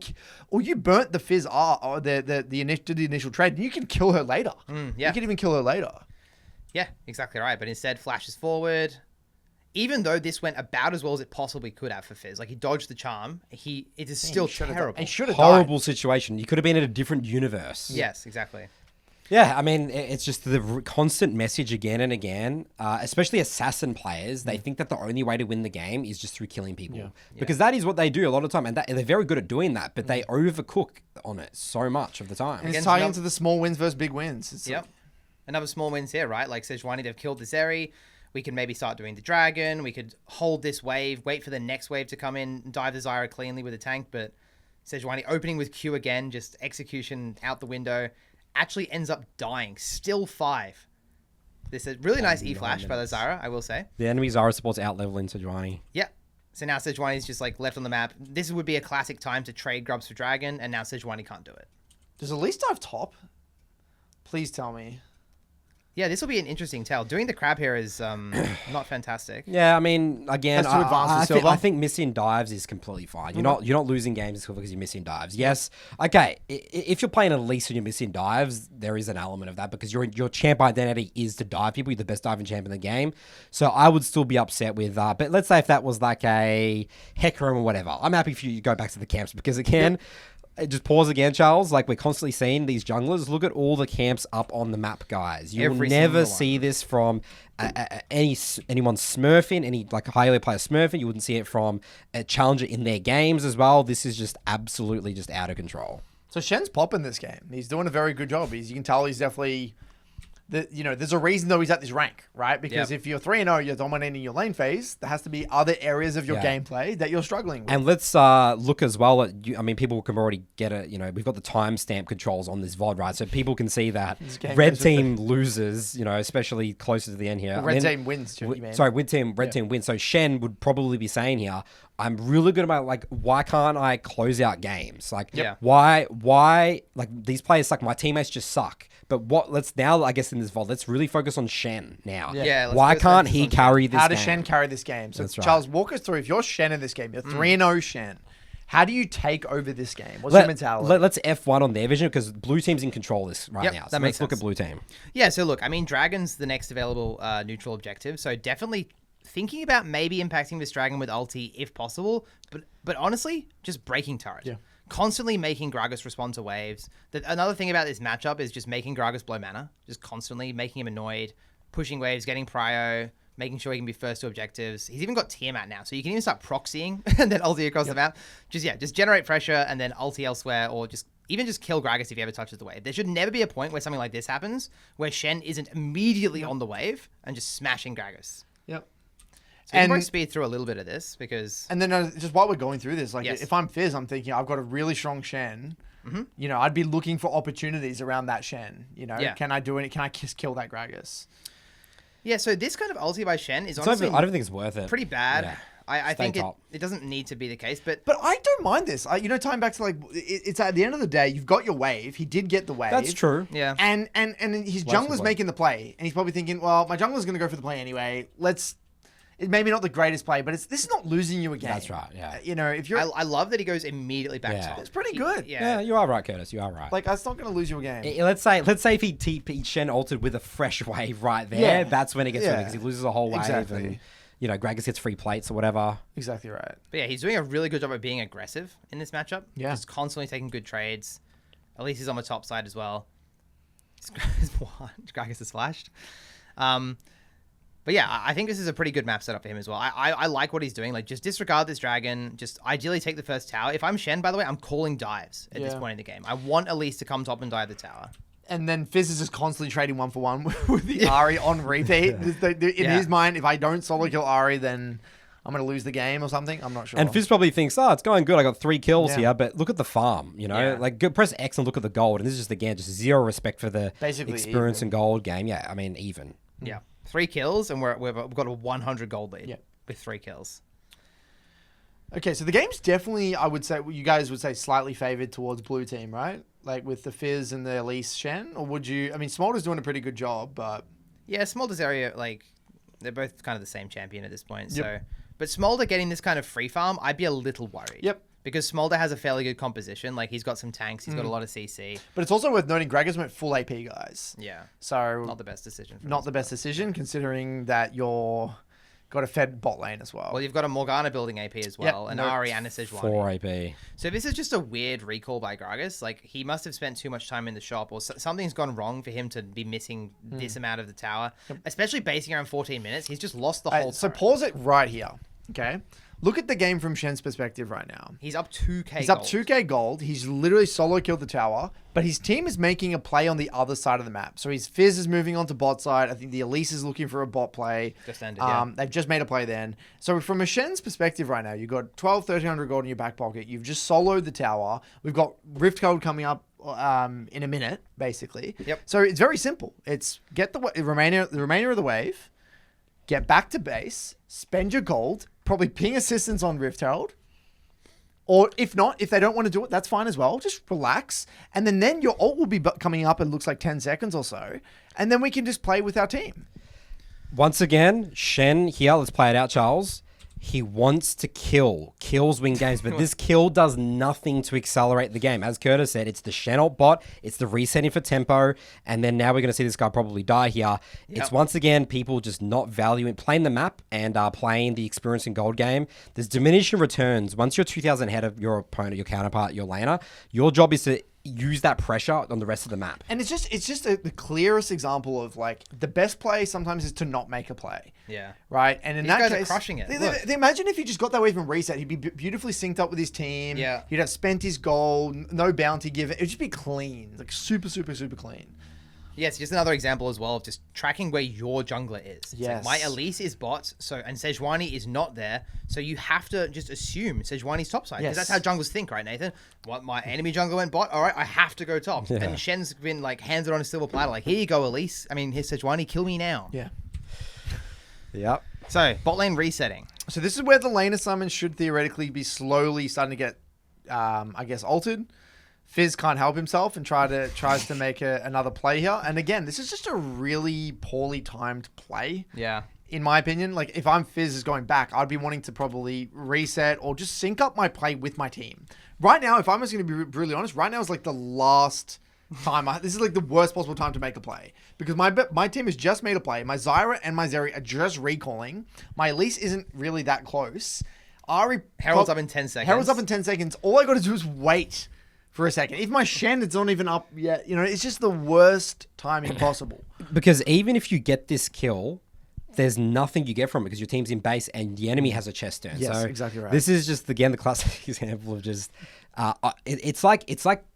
you burnt the Fizz R or the initial trade, and you can kill her later. You can even kill her later. Yeah, exactly right. But instead, flashes forward. Even though this went about as well as it possibly could have for Fizz, like he dodged the charm, it is still terrible. He should have horrible situation. You could have been in a different universe. Yes, exactly. Yeah, I mean, it's just the constant message again and again, especially assassin players. They think that the only way to win the game is just through killing people. Because that is what they do a lot of the time. And they're very good at doing that, but they overcook on it so much of the time. And it's tying into the small wins versus big wins. Yep. Another small wins here, right? Like Sejuani, they've killed the Zeri. We can maybe start doing the dragon. We could hold this wave, wait for the next wave to come in, dive the Zyra cleanly with a tank. But Sejuani opening with Q again, just execution out the window, actually ends up dying. Still 5. This is really nice E-flash by the Zyra, I will say. The enemy Zyra supports out-leveling Sejuani. Yeah. So now Sejuani's just like left on the map. This would be a classic time to trade grubs for dragon, and now Sejuani can't do it. Does Elise dive top? Please tell me. Yeah, this will be an interesting tale. Doing the crab here is not fantastic. Yeah, I mean, again, That's too advanced for Silver. I think missing dives is completely fine. You're not losing games because you're missing dives. Yes, okay. If you're playing Elise and you're missing dives, there is an element of that because your champ identity is to dive people. You're the best diving champ in the game, so I would still be upset with. But let's say if that was like a Hecarim or whatever, I'm happy for you to go back to the camps because again. Just pause again, Charles. Like, we're constantly seeing these junglers. Look at all the camps up on the map, guys. You'll never see this from anyone smurfing, any like a high-level player smurfing. You wouldn't see it from a challenger in their games as well. This is just absolutely just out of control. So Shen's popping this game. He's doing a very good job. You can tell he's definitely... there's a reason though he's at this rank, right? Because if you're 3-0, you're dominating your lane phase. There has to be other areas of your gameplay that you're struggling with. And let's look as well at. I mean, people can already get it. We've got the timestamp controls on this VOD, right? So people can see that red team loses. Especially closer to the end here. Red team wins. Red team wins. So Shen would probably be saying here, I'm really good about like, why can't I close out games? Like, why like these players like my teammates just suck. But let's now, I guess in this VOD, let's really focus on Shen now. Why can't he carry this game? How does Shen carry this game? So Charles, walk us through, if you're Shen in this game, you're 3-0 Shen. How do you take over this game? What's your mentality? Let's F1 on their vision because blue team's in control of this right now. So let's look at blue team. Yeah, so look, I mean, Dragon's the next available neutral objective. So definitely thinking about maybe impacting this Dragon with ulti if possible. But honestly, just breaking turret. Yeah. Constantly making Gragas respond to waves. Another thing about this matchup is just making Gragas blow mana. Just constantly making him annoyed, pushing waves, getting prio, making sure he can be first to objectives. He's even got Tiamat now, so you can even start proxying and then ulti across the map. Just generate pressure and then ulti elsewhere, or just kill Gragas if he ever touches the wave. There should never be a point where something like this happens, where Shen isn't immediately on the wave and just smashing Gragas. Yep. So we can probably speed through a little bit of this because... And then just while we're going through this, like if I'm Fizz, I'm thinking I've got a really strong Shen. I'd be looking for opportunities around that Shen. Can I do it? Can I kill that Gragas? Yeah, so this kind of ulti by Shen is honestly... I don't think it's worth it. Pretty bad. Yeah. I think it doesn't need to be the case, but I don't mind this. Tying back to like, it's at the end of the day, you've got your wave. He did get the wave. That's true. Yeah. And his jungler's making the play, and he's probably thinking, well, my jungler's going to go for the play anyway. It's maybe not the greatest play, but this is not losing you a game. That's right. Yeah. If you're, I love that he goes immediately back top. It's pretty good. Yeah, you are right, Curtis. You are right. Like, that's not going to lose you a game. Let's say if he Shen altered with a fresh wave right there, that's when it gets because he loses a whole wave. Exactly. And Gragas gets free plates or whatever. Exactly right. But yeah, he's doing a really good job of being aggressive in this matchup. Yeah. Just constantly taking good trades. At least he's on the top side as well. Gragas is flashed. But yeah, I think this is a pretty good map setup for him as well. I like what he's doing. Like, just disregard this dragon. Just ideally take the first tower. If I'm Shen, by the way, I'm calling dives at this point in the game. I want Elise to come top and dive the tower. And then Fizz is just constantly trading 1-for-1 with the Ahri on repeat. In his mind, if I don't solo kill Ahri, then I'm going to lose the game or something. I'm not sure. And Fizz probably thinks, it's going good. I got 3 kills here, but look at the farm, Like, press X and look at the gold. And this is just, again, just zero respect for the experience and gold game. Yeah, I mean, even. Yeah. 3 kills, and we've got a 100 gold lead with 3 kills. Okay, so the game's definitely, I would say, you guys would say slightly favored towards blue team, right? Like with the Fizz and the Elise Shen? Or would you, I mean, Smolder's doing a pretty good job, but... Yeah, Smolder's area, like, they're both kind of the same champion at this point, But Smolder getting this kind of free farm, I'd be a little worried. Yep. Because Smolder has a fairly good composition. Like, he's got some tanks. He's got a lot of CC. But it's also worth noting Gragas went full AP, guys. Yeah. So... Not the best decision. Not the best decision, considering that you're... got a fed bot lane as well. Well, you've got a Morgana building AP as well. And Ahri and a Sejuani. 4 AP. So this is just a weird recall by Gragas. Like, he must have spent too much time in the shop, or something's gone wrong for him to be missing this amount of the tower. Especially basing around 14 minutes. He's just lost the whole So pause it right here, okay? Look at the game from Shen's perspective right now. He's up 2k He's up 2k gold. He's literally solo killed the tower, but his team is making a play on the other side of the map. So his Fizz is moving on to bot side. I think the Elise is looking for a bot play. Just ended, yeah. They've just made a play then. So from a Shen's perspective right now, you've got 1300 gold in your back pocket. You've just soloed the tower. We've got Rift Code coming up in a minute, basically. Yep. So it's very simple. It's get the remainder of the wave, get back to base, spend your gold, probably ping assistance on Rift Herald, Or if not, if they don't want to do it, that's fine as well. Just relax. And then your ult will be coming up in looks like 10 seconds or so. And then we can just play with our team. Once again, Shen here, let's play it out, Charles. He wants to kill. Kills win games, but this kill does nothing to accelerate the game. As Curtis said, it's the Shen ult bot, it's the resetting for tempo, and then now we're going to see this guy probably die here. Yep. It's once again people just not valuing playing the map and playing the experience in gold game. There's diminishing returns. Once you're 2,000 ahead of your opponent, your counterpart, your laner, your job is to use that pressure on the rest of the map. And it's just the clearest example of like the best play sometimes is to not make a play. Yeah. Right. And in These that guys case, are crushing it. Imagine if he just got that way from reset, he'd be beautifully synced up with his team. Yeah. He'd have spent his gold, no bounty given. It'd just be clean, like super, super, super clean. Yes, just another example as well of just tracking where your jungler is. It's Yes. like my Elise is bot, and Sejuani is not there, so you have to just assume Sejuani's topside. Because Yes. that's how junglers think, right, Nathan? What, my enemy jungler went bot, all right, I have to go top. Yeah. And Shen's been like hands on a silver platter, like, here you go, Elise. I mean, here's Sejuani, kill me now. Yeah. Yep. So, bot lane resetting. So this is where the lane summons should theoretically be slowly starting to get, I guess, altered. Fizz can't help himself and tries to make another play here. And again, this is just a really poorly timed play. Yeah. In my opinion, like if I'm Fizz is going back, I'd be wanting to probably reset or just sync up my play with my team. Right now, if I'm just going to be brutally honest, right now is like the last time. This is like the worst possible time to make a play because my team has just made a play. My Zyra and my Zeri are just recalling. My Elise isn't really that close. Herald's up in 10 seconds. Herald's up in 10 seconds. All I got to do is wait for a second. If my Shen, it's not even up yet. You know, it's just the worst timing possible. Because even if you get this kill, there's nothing you get from it because your team's in base and the enemy has a chest turn. Yes, so exactly right. This is just again the classic example of just it's like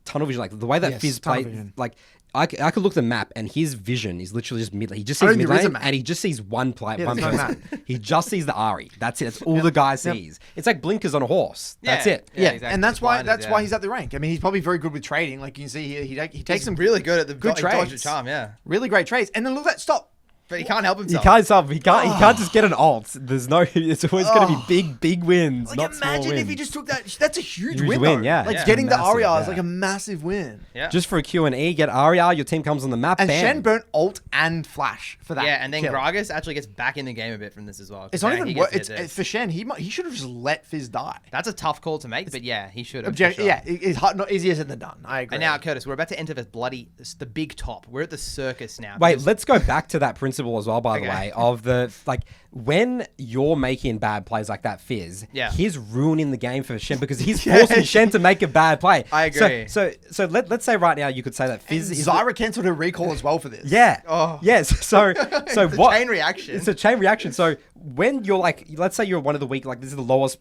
tunnel vision. Like the way that Yes, Fizz tunnel plays, vision. like I could look at the map and his vision is literally just mid. He just sees think mid there is a lane map. and he just sees one player, Yeah, one there's no person. He just sees the Ahri. That's it. That's all the guy sees. It's like blinkers on a horse. That's it. Yeah, exactly. and that's Blinded, why he's at the rank. I mean, he's probably very good with trading. Like you can see here, he takes He's some really good at the good dodge and trades. charm, yeah. really great trades. And then look at that stop. But he can't help He himself. can't solve. He can't just get an alt. There's no. It's always going to be big wins. Like not small imagine if he wins. just took that. That's a huge Huge win. win, though. yeah. Like Yeah. getting the Massive, Aria is yeah. like a massive win. Yeah. Just for a Q&E, get Aria, your team comes on the map, And bam. Shen burnt ult and flash for that. Yeah, and then kill. Gragas actually gets back in the game a bit from this as well. It's not Yeah, even he worth. gets hit It's there. for Shen. He should have just let Fizz die. That's a tough call to make, but yeah, he should have. Object. for sure. Yeah, it's hard, not easier said than done. I agree. And now, Curtis, we're about to enter the big top. We're at the circus now. Wait, because- let's go back to that principle as well, by the Okay. way, of the, like, when you're making bad plays like that, Fizz, Yeah. he's ruining the game for Shen because he's forcing Shen to make a bad play. I agree. So let's say right now you could say that Fizz is... Zyra cancelled her recall as well for this. Yeah. Oh. Yes. So It's a what? chain reaction. It's a chain reaction. So when you're like, let's say you're one of the weak, like this is the lowest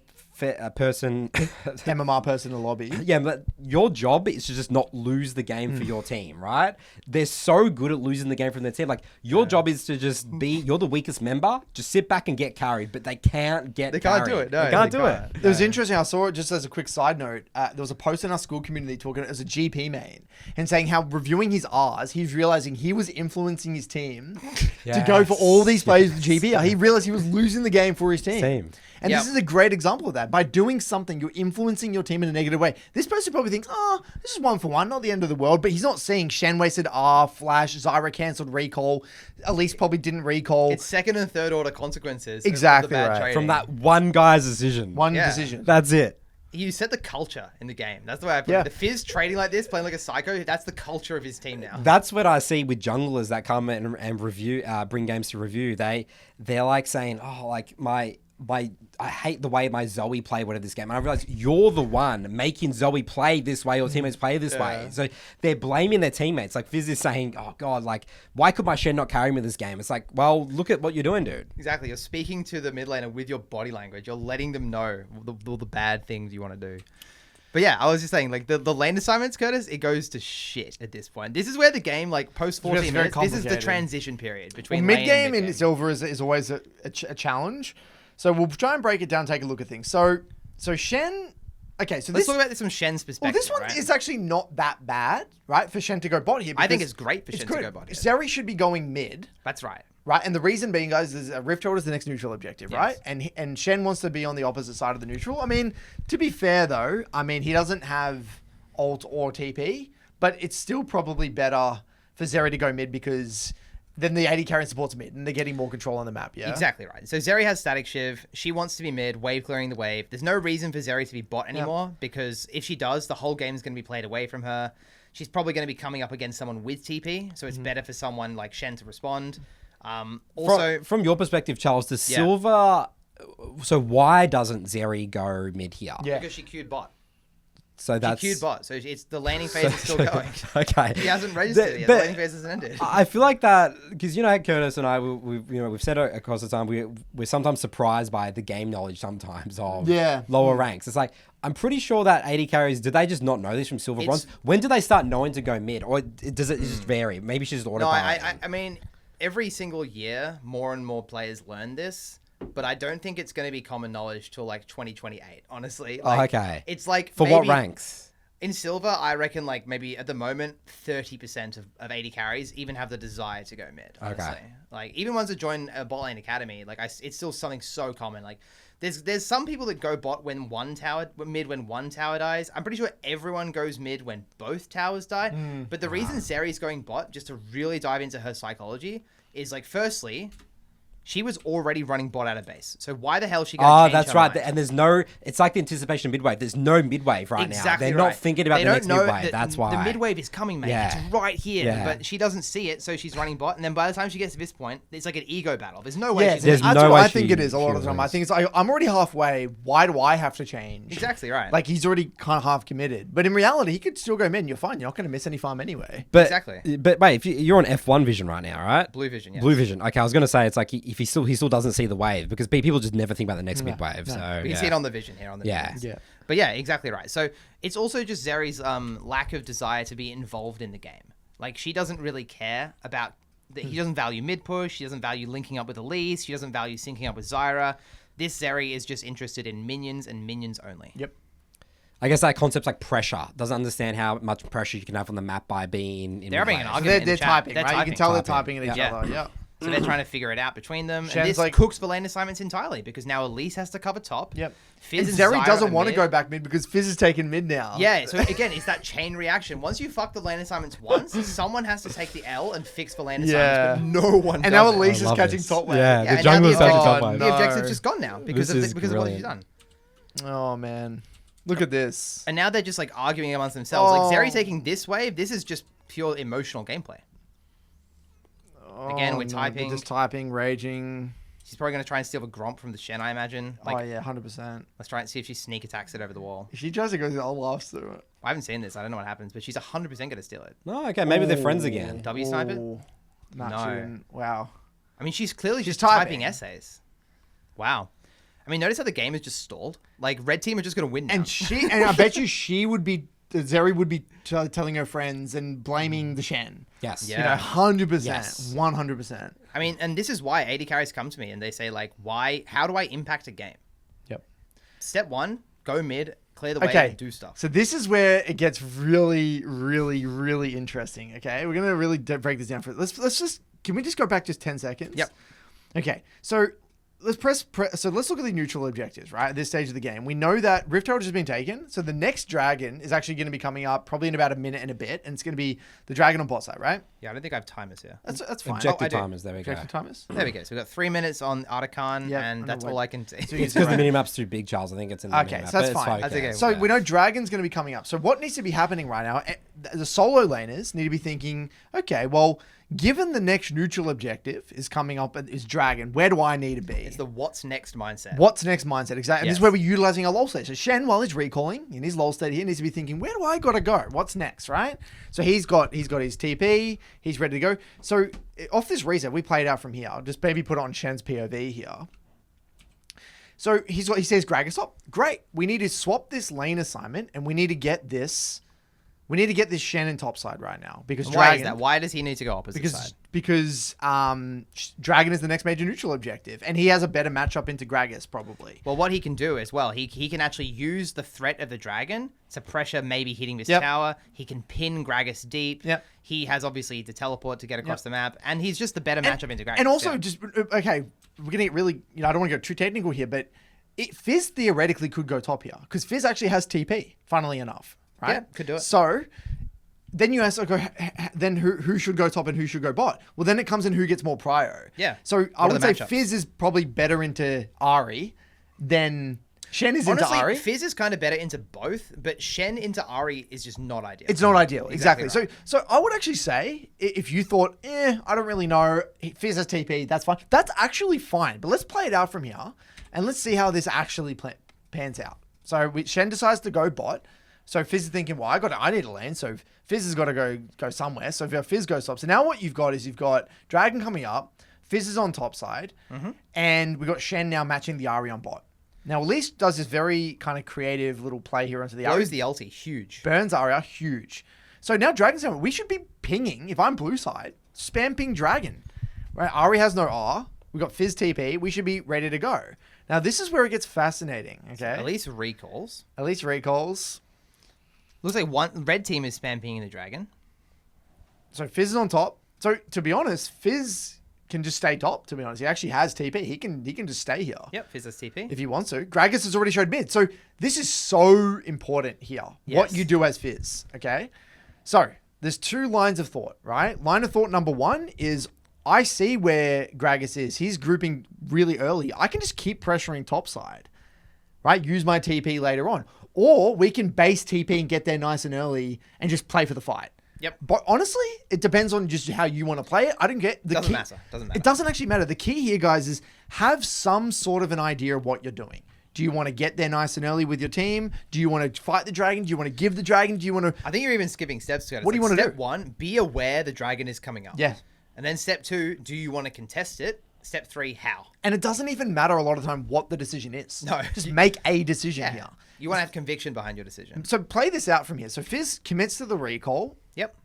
person. MMR person in the lobby. Yeah, but your job is to just not lose the game for your team, right? They're so good at losing the game from their team. Like, your job is to just you're the weakest member, just sit back and get carried, but they can't get They can't carried. do it. No, they can't they do can't. it. It was interesting. I saw it just as a quick side note. There was a post in our school community talking as a GP main and saying how reviewing his Rs, he's realizing he was influencing his team to go for all these plays with GP. He realized he was losing the game for his team. Same. And Yep. this is a great example of that. By doing something, you're influencing your team in a negative way. This person probably thinks, oh, this is 1-for-1, not the end of the world. But he's not seeing Shen wasted R, Flash, Zyra cancelled recall. Elise probably didn't recall. It's second and third order consequences. Exactly of the bad right. trading. From that one guy's decision. One Yeah. decision. That's it. You set the culture in the game. That's the way I put Yeah. it. The Fizz trading like this, playing like a psycho, that's the culture of his team now. That's what I see with junglers that come and review, bring games to review. They're like saying, oh, like I hate the way my Zoe played whatever this game. And I realize you're the one making Zoe play this way or teammates play this way. So they're blaming their teammates. Like Fizz is saying, oh God, like, why could my Shen not carry me this game? It's like, well, look at what you're doing, dude. Exactly. You're speaking to the mid laner with your body language. You're letting them know all the bad things you want to do. But yeah, I was just saying, like, the lane assignments, Curtis, it goes to shit at this point. This is where the game, like, post 14 It's very minutes, this is the complicated. transition period Well, between mid lane game and in mid-game. silver is always a challenge. So we'll try and break it down, and take a look at things. So Shen. Okay, so Let's this. talk about this from Shen's perspective. Well, this one right? is actually not that bad, right? For Shen to go bot here. I think because it's great for Shen to good. go bot here. Zeri should be going mid. That's right. right? And the reason being, guys, is Rift Herald is the next neutral objective, Yes. right? And Shen wants to be on the opposite side of the neutral. I mean, to be fair though, I mean, he doesn't have ult or TP, but it's still probably better for Zeri to go mid because then the AD carry supports mid and they're getting more control on the map, yeah? Exactly right. So Zeri has static shiv. She wants to be mid, wave clearing the wave. There's no reason for Zeri to be bot anymore because if she does, the whole game is going to be played away from her. She's probably going to be coming up against someone with TP, so it's better for someone like Shen to respond. Also, from your perspective, Charles, does Silver... So why doesn't Zeri go mid here? Yeah. because she queued bot. So that's... She queued bot, so it's the landing phase is still going. Okay. He hasn't registered yet. The landing phase hasn't ended. I feel like that because Curtis and I, we've said it across the time. We're sometimes surprised by the game knowledge sometimes of lower ranks. It's like I'm pretty sure that AD carries. Did they just not know this from silver bronze? When do they start knowing to go mid, or does it just vary? Maybe she's just autopilot. No, I mean, every single year, more and more players learn this. But I don't think it's going to be common knowledge till like 2028, honestly. Like, okay. It's like For what ranks? In silver, I reckon like maybe at the moment, 30% of AD carries even have the desire to go mid, honestly. Okay. Like even ones that join a bot lane academy, like it's still something so common. Like there's some people that go bot when mid when one tower dies. I'm pretty sure everyone goes mid when both towers die. But the reason Zeri's going bot, just to really dive into her psychology, is like firstly, she was already running bot out of base. So why the hell is she going to change that's her right. mind? And there's no... It's like the anticipation of midwave. There's no midwave right now. They're not thinking about the next midwave. That's why. The midwave is coming, mate. Yeah. It's right here. Yeah. But she doesn't see it, so she's running bot. And then by the time she gets to this point, it's like an ego battle. There's no way she's there's gonna- That's no what way I think it is a lot of the time. I think it's like, I'm already halfway. Why do I have to change? Exactly right. Like he's already kind of half committed. But in reality, he could still go mid and you're fine. You're not going to miss any farm anyway. But, Exactly. But wait, if you're on F1 vision right now, right? Blue vision, yeah. Blue vision. Okay, I was going to say it's like if he still doesn't see the wave because people just never think about the next midwave. So We can see it on the vision here on the Yeah. visions. Yeah. But yeah, exactly right. So it's also just Zeri's lack of desire to be involved in the game. Like she doesn't really care about he doesn't value mid push, she doesn't value linking up with Elise, she doesn't value syncing up with Zyra. This Zeri is just interested in minions and minions only. Yep. I guess that concept's like pressure. Doesn't understand how much pressure you can have on the map by being in They're having an midwave. argument. in They're the chat. typing, They're right? You typing. can tell they're Typing. typing at each Yeah. other. Yeah. So they're trying to figure it out between them. Shen's And this like- cooks for lane assignments entirely because now Elise has to cover top. Yep. Fizz And and Zeri Zyra doesn't are want to mid. go back mid because Fizz is taking mid now. Yeah, so again, it's that chain reaction. Once you fuck the lane assignments once, someone has to take the L and fix the lane Yeah. assignments, but no one And does now it. Elise is love catching this. top wave. Yeah, Yeah, the and jungle now is taking oh, top no. wave. The objective's just gone now because This is of what she's brilliant. done. Oh, man. Look at this. And now they're just like arguing amongst themselves. Oh. Like Zeri taking this wave, this is just pure emotional gameplay. Again, we're no, typing. Just typing, raging. She's probably going to try and steal the Gromp from the Shen, I imagine. Like, oh, yeah, 100%. let's try and see if she sneak attacks it over the wall. If she tries to go through, I'll laugh through it. I haven't seen this. I don't know what happens, but she's 100% going to steal it. No, okay, maybe they're friends again. W snipe it? Ooh. Nah, No. she didn't. Wow. I mean, she's clearly She's just typing typing. essays. Wow. I mean, notice how the game is just stalled. Like, red team are just going to win now. And I bet you Zeri would be telling her friends and blaming the Shen. Yes. Yeah. You know, 100%. Yes. 100%. I mean, and this is why AD carries come to me and they say, like, how do I impact a game? Yep. Step one, go mid, clear the way, Okay. and do stuff. So this is where it gets really, really, really interesting. Okay, we're gonna really break this down for. Let's just. Can we just go back just 10 seconds? Yep. Okay. So let's so let's look at the neutral objectives, right? At this stage of the game, we know that Rift Herald has been taken. So the next dragon is actually going to be coming up probably in about a minute and a bit, and it's going to be the dragon on bot side, right? Yeah, I don't think I have timers here. That's fine. Objective I do. timers, there we go. Objective timers. There we go. So we've got 3 minutes on Artican, Yep, and I that's know all what- I can see. So you It's because the can- minimap's too big, Charles. I think it's in the Okay, minimap, so that's but it's fine. That's okay. So Yeah. we know Dragon's going to be coming up. So what needs to be happening right now? The solo laners need to be thinking, okay, well, given the next neutral objective is coming up is Dragon, where do I need to be? It's the what's next mindset. What's next mindset? Exactly. And this is Yes. where we're utilizing our lull state. So Shen, while he's recalling in his lull state here, needs to be thinking, where do I gotta go? What's next, right? So he's got his TP, he's ready to go. So off this reset, we play it out from here. I'll just maybe put it on Shen's POV here. So he says Gragasop. Great. We need to swap this lane assignment and we need to get this We need to get this Shen in top side right now because Why Dragon. is that? Why does he need to go opposite side? Because Dragon is the next major neutral objective, and he has a better matchup into Gragas probably. Well, what he can do as well, he can actually use the threat of the dragon to pressure maybe hitting this Yep. tower. He can pin Gragas deep. Yep. He has obviously the teleport to get across the map, and he's just the better matchup into Gragas. And also, yeah. just okay, we're gonna get really. I don't want to go too technical here, but Fizz theoretically could go top here because Fizz actually has TP. Funnily enough, right? Yeah, could do it. So. Then you ask, okay, then who should go top and who should go bot? Well, then it comes in who gets more prio. Yeah. So I What are would the say matchups? Fizz is probably better into Ahri than Shen is Honestly, into Ahri. Fizz is kind of better into both, but Shen into Ahri is just not ideal. It's not ideal, exactly. right. So I would actually say if you thought, I don't really know, Fizz has TP, that's fine. That's actually fine. But let's play it out from here and let's see how this actually pans out. So Shen decides to go bot. So Fizz is thinking, well, I need to land. So Fizz has got to go somewhere. So Fizz goes top. So now what you've got is you've got Dragon coming up. Fizz is on top side. And we've got Shen now matching the Ahri on bot. Now, Elise does this very kind of creative little play here onto the Ahri. Blows the ulti, huge. Burns Ahri, huge. So now Dragon's saying, we should be pinging, if I'm blue side, spam ping Dragon. Right? Ahri has no R. We've got Fizz TP. We should be ready to go. Now, this is where it gets fascinating. Okay. At least recalls. Looks like one red team is spam pinging the dragon. So Fizz is on top. So to be honest, Fizz can just stay top. To be honest, he actually has TP. He can just stay here. Yep, Fizz has TP. If he wants to. Gragas has already showed mid. So this is so important here. Yes. What you do as Fizz. Okay. So there's two lines of thought, right? Line of thought number one is I see where Gragas is. He's grouping really early. I can just keep pressuring top side, right? Use my TP later on. Or we can base TP and get there nice and early and just play for the fight. Yep. But honestly, it depends on just how you want to play it. I don't get the Doesn't key. matter. Doesn't matter. It doesn't actually matter. The key here, guys, is have some sort of an idea of what you're doing. Do you want to get there nice and early with your team? Do you want to fight the dragon? Do you want to give the dragon? Do you want to... I think you're even skipping steps to it. What do you want to do? Step one, be aware the dragon is coming up. Yeah. And then step two, do you want to contest it? Step three, how? And it doesn't even matter a lot of time what the decision is. No. Just make a decision here. You want to have conviction behind your decision. So play this out from here. So Fizz commits to the recall, Yep.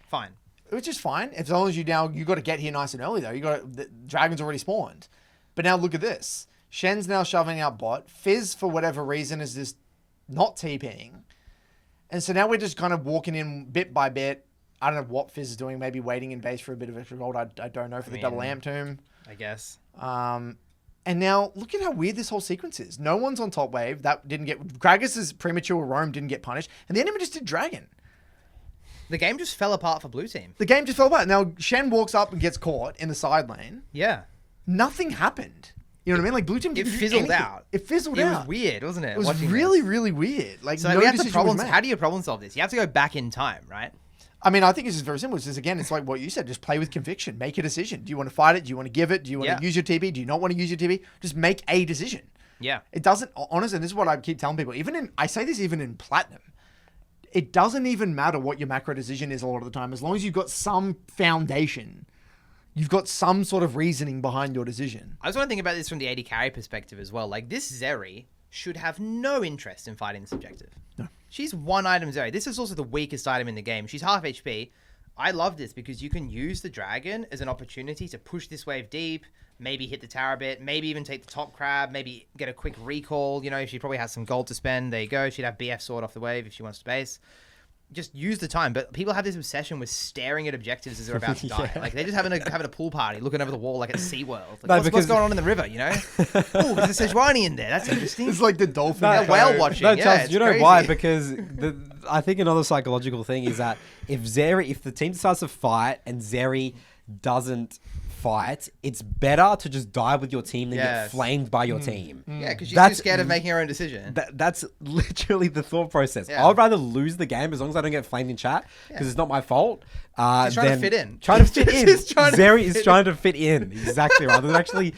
Fine. which is fine. As long as you got to get here nice and early though. The dragon's already spawned. But now look at this. Shen's now shoving out bot. Fizz, for whatever reason, is just not TPing. And so now we're just kind of walking in bit by bit. I don't know what Fizz is doing. Maybe waiting in base for a bit of extra gold. I don't know for the double amp tomb. I guess. And now look at how weird this whole sequence is. No one's on top wave. That didn't get... Gragas' premature roam didn't get punished. And the enemy just did dragon. The game just fell apart for blue team. The game just fell apart. Now Shen walks up and gets caught in the side lane. Yeah. Nothing happened. You know what I mean? Like blue team It didn't do fizzled anything. out. It fizzled It out. was weird, wasn't it? It was watching really, this? really weird. Like, So no we have the decision problems. was made. How do you problem solve this? You have to go back in time, right? I mean, I think it's just very simple. It's just, again, it's like what you said. Just play with conviction. Make a decision. Do you want to fight it? Do you want to give it? Do you want to use your TP? Do you not want to use your TP? Just make a decision. Yeah. It doesn't, honestly, and this is what I keep telling people, I say this even in Platinum, it doesn't even matter what your macro decision is a lot of the time. As long as you've got some foundation, you've got some sort of reasoning behind your decision. I just want to think about this from the AD carry perspective as well. Like, this Zeri should have no interest in fighting this objective. No. She's one item Zeri. This is also the weakest item in the game. She's half HP. I love this because you can use the dragon as an opportunity to push this wave deep, maybe hit the tower a bit, maybe even take the top crab, maybe get a quick recall. You know, she probably has some gold to spend. There you go. She'd have BF sword off the wave if she wants to base. Just use the time. But people have this obsession with staring at objectives as they're about to die. Like, they're just having a pool party, looking over the wall like at SeaWorld. Like, what's going on in the river, you know? Oh, there's a Sejuani in there. That's interesting. It's like the dolphin. They're whale watching. No, Yeah, Charles, it's you know crazy. why? Because I think another psychological thing is that if the team decides to fight and Zeri doesn't fight, it's better to just die with your team than get flamed by your team. Yeah, because she's too scared of making her own decision. That's literally the thought process. Yeah. I'd rather lose the game as long as I don't get flamed in chat because it's not my fault. She's trying to fit in. Trying to fit in. She's trying to Zeri is trying to fit in. Exactly right. There's actually,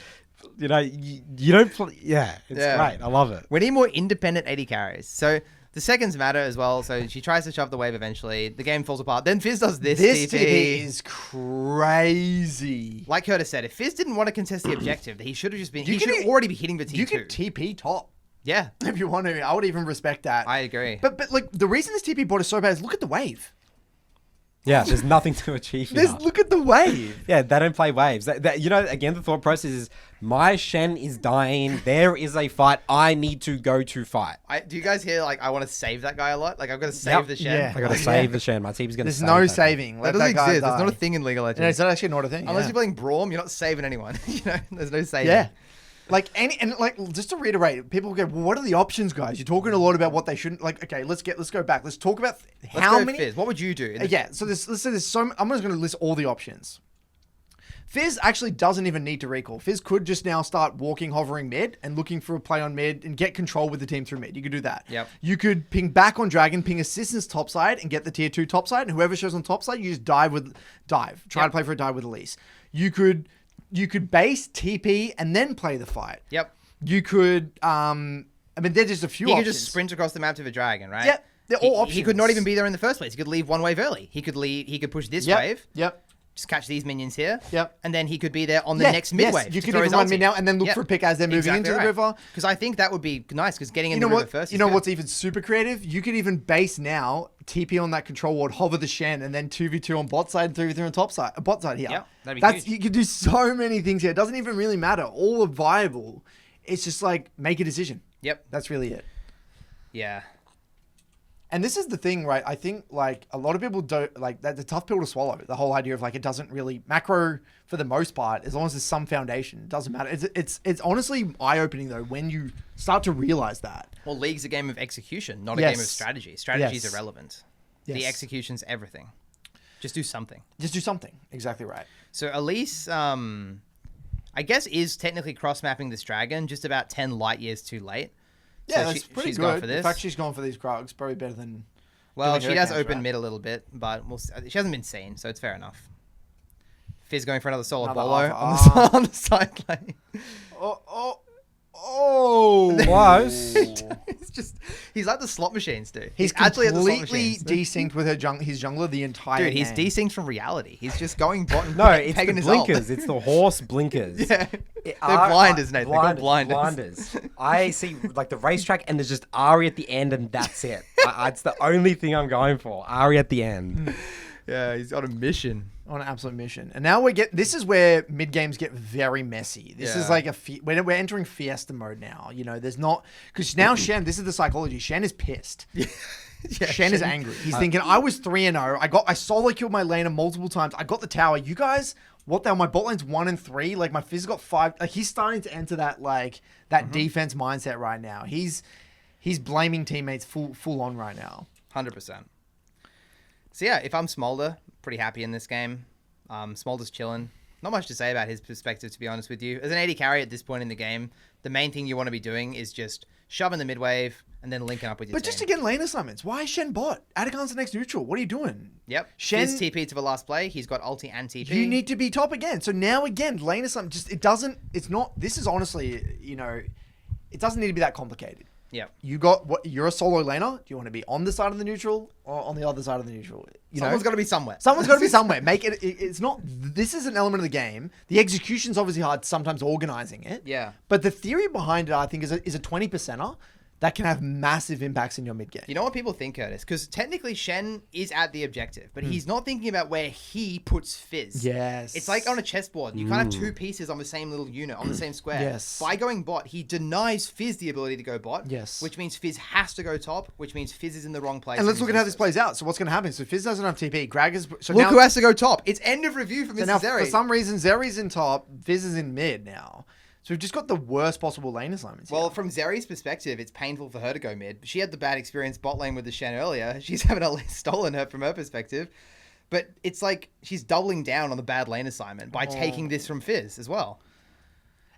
you know, you don't play. Yeah, it's great. I love it. We need more independent AD carries. So the seconds matter as well. So she tries to shove the wave eventually. The game falls apart. Then Fizz does this. This TP. TP is crazy. Like Curtis said, if Fizz didn't want to contest the objective, he should have just been. He should can- already be hitting the T2. You can TP top. Yeah. If you want to, I would even respect that. I agree. But like the reason this TP board is so bad is look at the wave. Yeah, there's nothing to achieve here. Look at the wave. Yeah, they don't play waves. You know, again, the thought process is my Shen is dying. There is a fight. I need to go to fight. Do you guys hear, like, I want to save that guy a lot? Like, I've got to save the Shen. Yeah. I got to save the Shen. My team's going to There's save no that saving. That Let doesn't that guy exist. It's die. not a thing in League of Legends. No, it's not actually not a thing. Unless yeah. you're playing Braum, you're not saving anyone. You know, there's no saving. Yeah. Like just to reiterate, people go, well, what are the options, guys? You're talking a lot about what they shouldn't like. Okay, let's go back. Let's talk about how many. Fizz. What would you do? Yeah. So let's say there's so. I'm just going to list all the options. Fizz actually doesn't even need to recall. Fizz could just now start walking, hovering mid, and looking for a play on mid and get control with the team through mid. You could do that. Yep. You could ping back on Dragon, ping assistance topside, and get the tier 2 topside. And whoever shows on topside, you just dive. Try to play for a dive with Elise. You could base TP and then play the fight. Yep. You could. I mean, there's just a few. He options. could just sprint across the map to the Dragon, right? Yep. They're all options. He could not even be there in the first place. He could leave one wave early. He could push this wave. Yep. Just catch these minions here. Yep. And then he could be there on the next mid wave. You could even run mid now and then look for a pick as they're moving into the river. Because I think that would be nice. Because getting in the river first. You know what's even super creative? You could even base now, TP on that control ward, hover the Shen, and then 2v2 on bot side and 3v3 on bot side here. Yep, that'd be huge. You could do so many things here. It doesn't even really matter. All are viable. It's just like make a decision. Yep. That's really it. Yeah. And this is the thing, right? I think like a lot of people don't like that's a tough pill to swallow. The whole idea of like it doesn't really macro for the most part, as long as there's some foundation, it doesn't matter. It's honestly eye opening though when you start to realize that. Well, League's a game of execution, not a game of strategy. Strategy is irrelevant. The execution's everything. Just do something. Just do something. Exactly right. So Elise, I guess, is technically cross mapping this dragon just about 10 light years too late. Yeah, so that's pretty she's good. gone for this. In fact, she's gone for these Krugs. Probably better than... Well, she does counts, open right? mid a little bit, but she hasn't been seen, so it's fair enough. Fizz going for another solo Another bolo alpha. on the side lane. Oh! Close. It's just, he's like the slot machines, dude. He's actually at the slot completely machines. desynced with his jungler the entire Dude, he's game. desynced from reality. He's just going bottom. No, it's the pegging his ult. blinkers. It's the horse blinkers. Yeah. They're blinders, Nathan. They're called blinders. Blinders. I see like the racetrack and there's just Ari at the end and that's it. It's the only thing I'm going for. Ari at the end. Yeah, he's on a mission. On an absolute mission. And now this is where mid games get very messy. This is like we're entering Fiesta mode now. You know, there's not, because now Shen, this is the psychology. Shen is pissed. Yeah, Shen is angry. He's thinking, I was 3-0. I solo killed my laner multiple times. I got the tower. You guys, what the hell? My bot lane's 1-3. Like my Fizz got 5. Like he's starting to enter that defense mindset right now. He's blaming teammates full on right now. 100%. So yeah, if I'm Smolder, pretty happy in this game. Smolder's chilling. Not much to say about his perspective, to be honest with you. As an AD carry at this point in the game, the main thing you want to be doing is just shoving the mid wave and then linking up with your team. But just again, lane assignments. Why is Shen bot? Adagon's the next neutral. What are you doing? Yep. Shen Fizz TP to the last play. He's got ulti and TP. You need to be top again. So now again, lane assignment. This is honestly, you know, it doesn't need to be that complicated. Yep. You're a solo laner. Do you want to be on the side of the neutral or on the other side of the neutral? Someone's got to be somewhere. Someone's got to be somewhere. Make it. It's not. This is an element of the game. The execution's obviously hard. Sometimes organizing it. Yeah. But the theory behind it, I think, is a 20%er that can have massive impacts in your mid game. You know what people think, Curtis? Because technically Shen is at the objective, but he's not thinking about where he puts Fizz. Yes. It's like on a chessboard. You can't have two pieces on the same little unit, on the same square. Yes. By going bot, he denies Fizz the ability to go bot. Yes. Which means Fizz has to go top, which means Fizz is in the wrong place. And let's look at how this plays out. So what's going to happen? So Fizz doesn't have TP. Grag is... So Look now, who has to go top. It's end of review for so Mr. now, Zeri. for some reason, Zeri's in top. Fizz is in mid now. So we've just got the worst possible lane assignments here. Well, from Zeri's perspective, it's painful for her to go mid. She had the bad experience bot lane with the Shen earlier. She's having stolen her from her perspective. But it's like she's doubling down on the bad lane assignment by taking this from Fizz as well.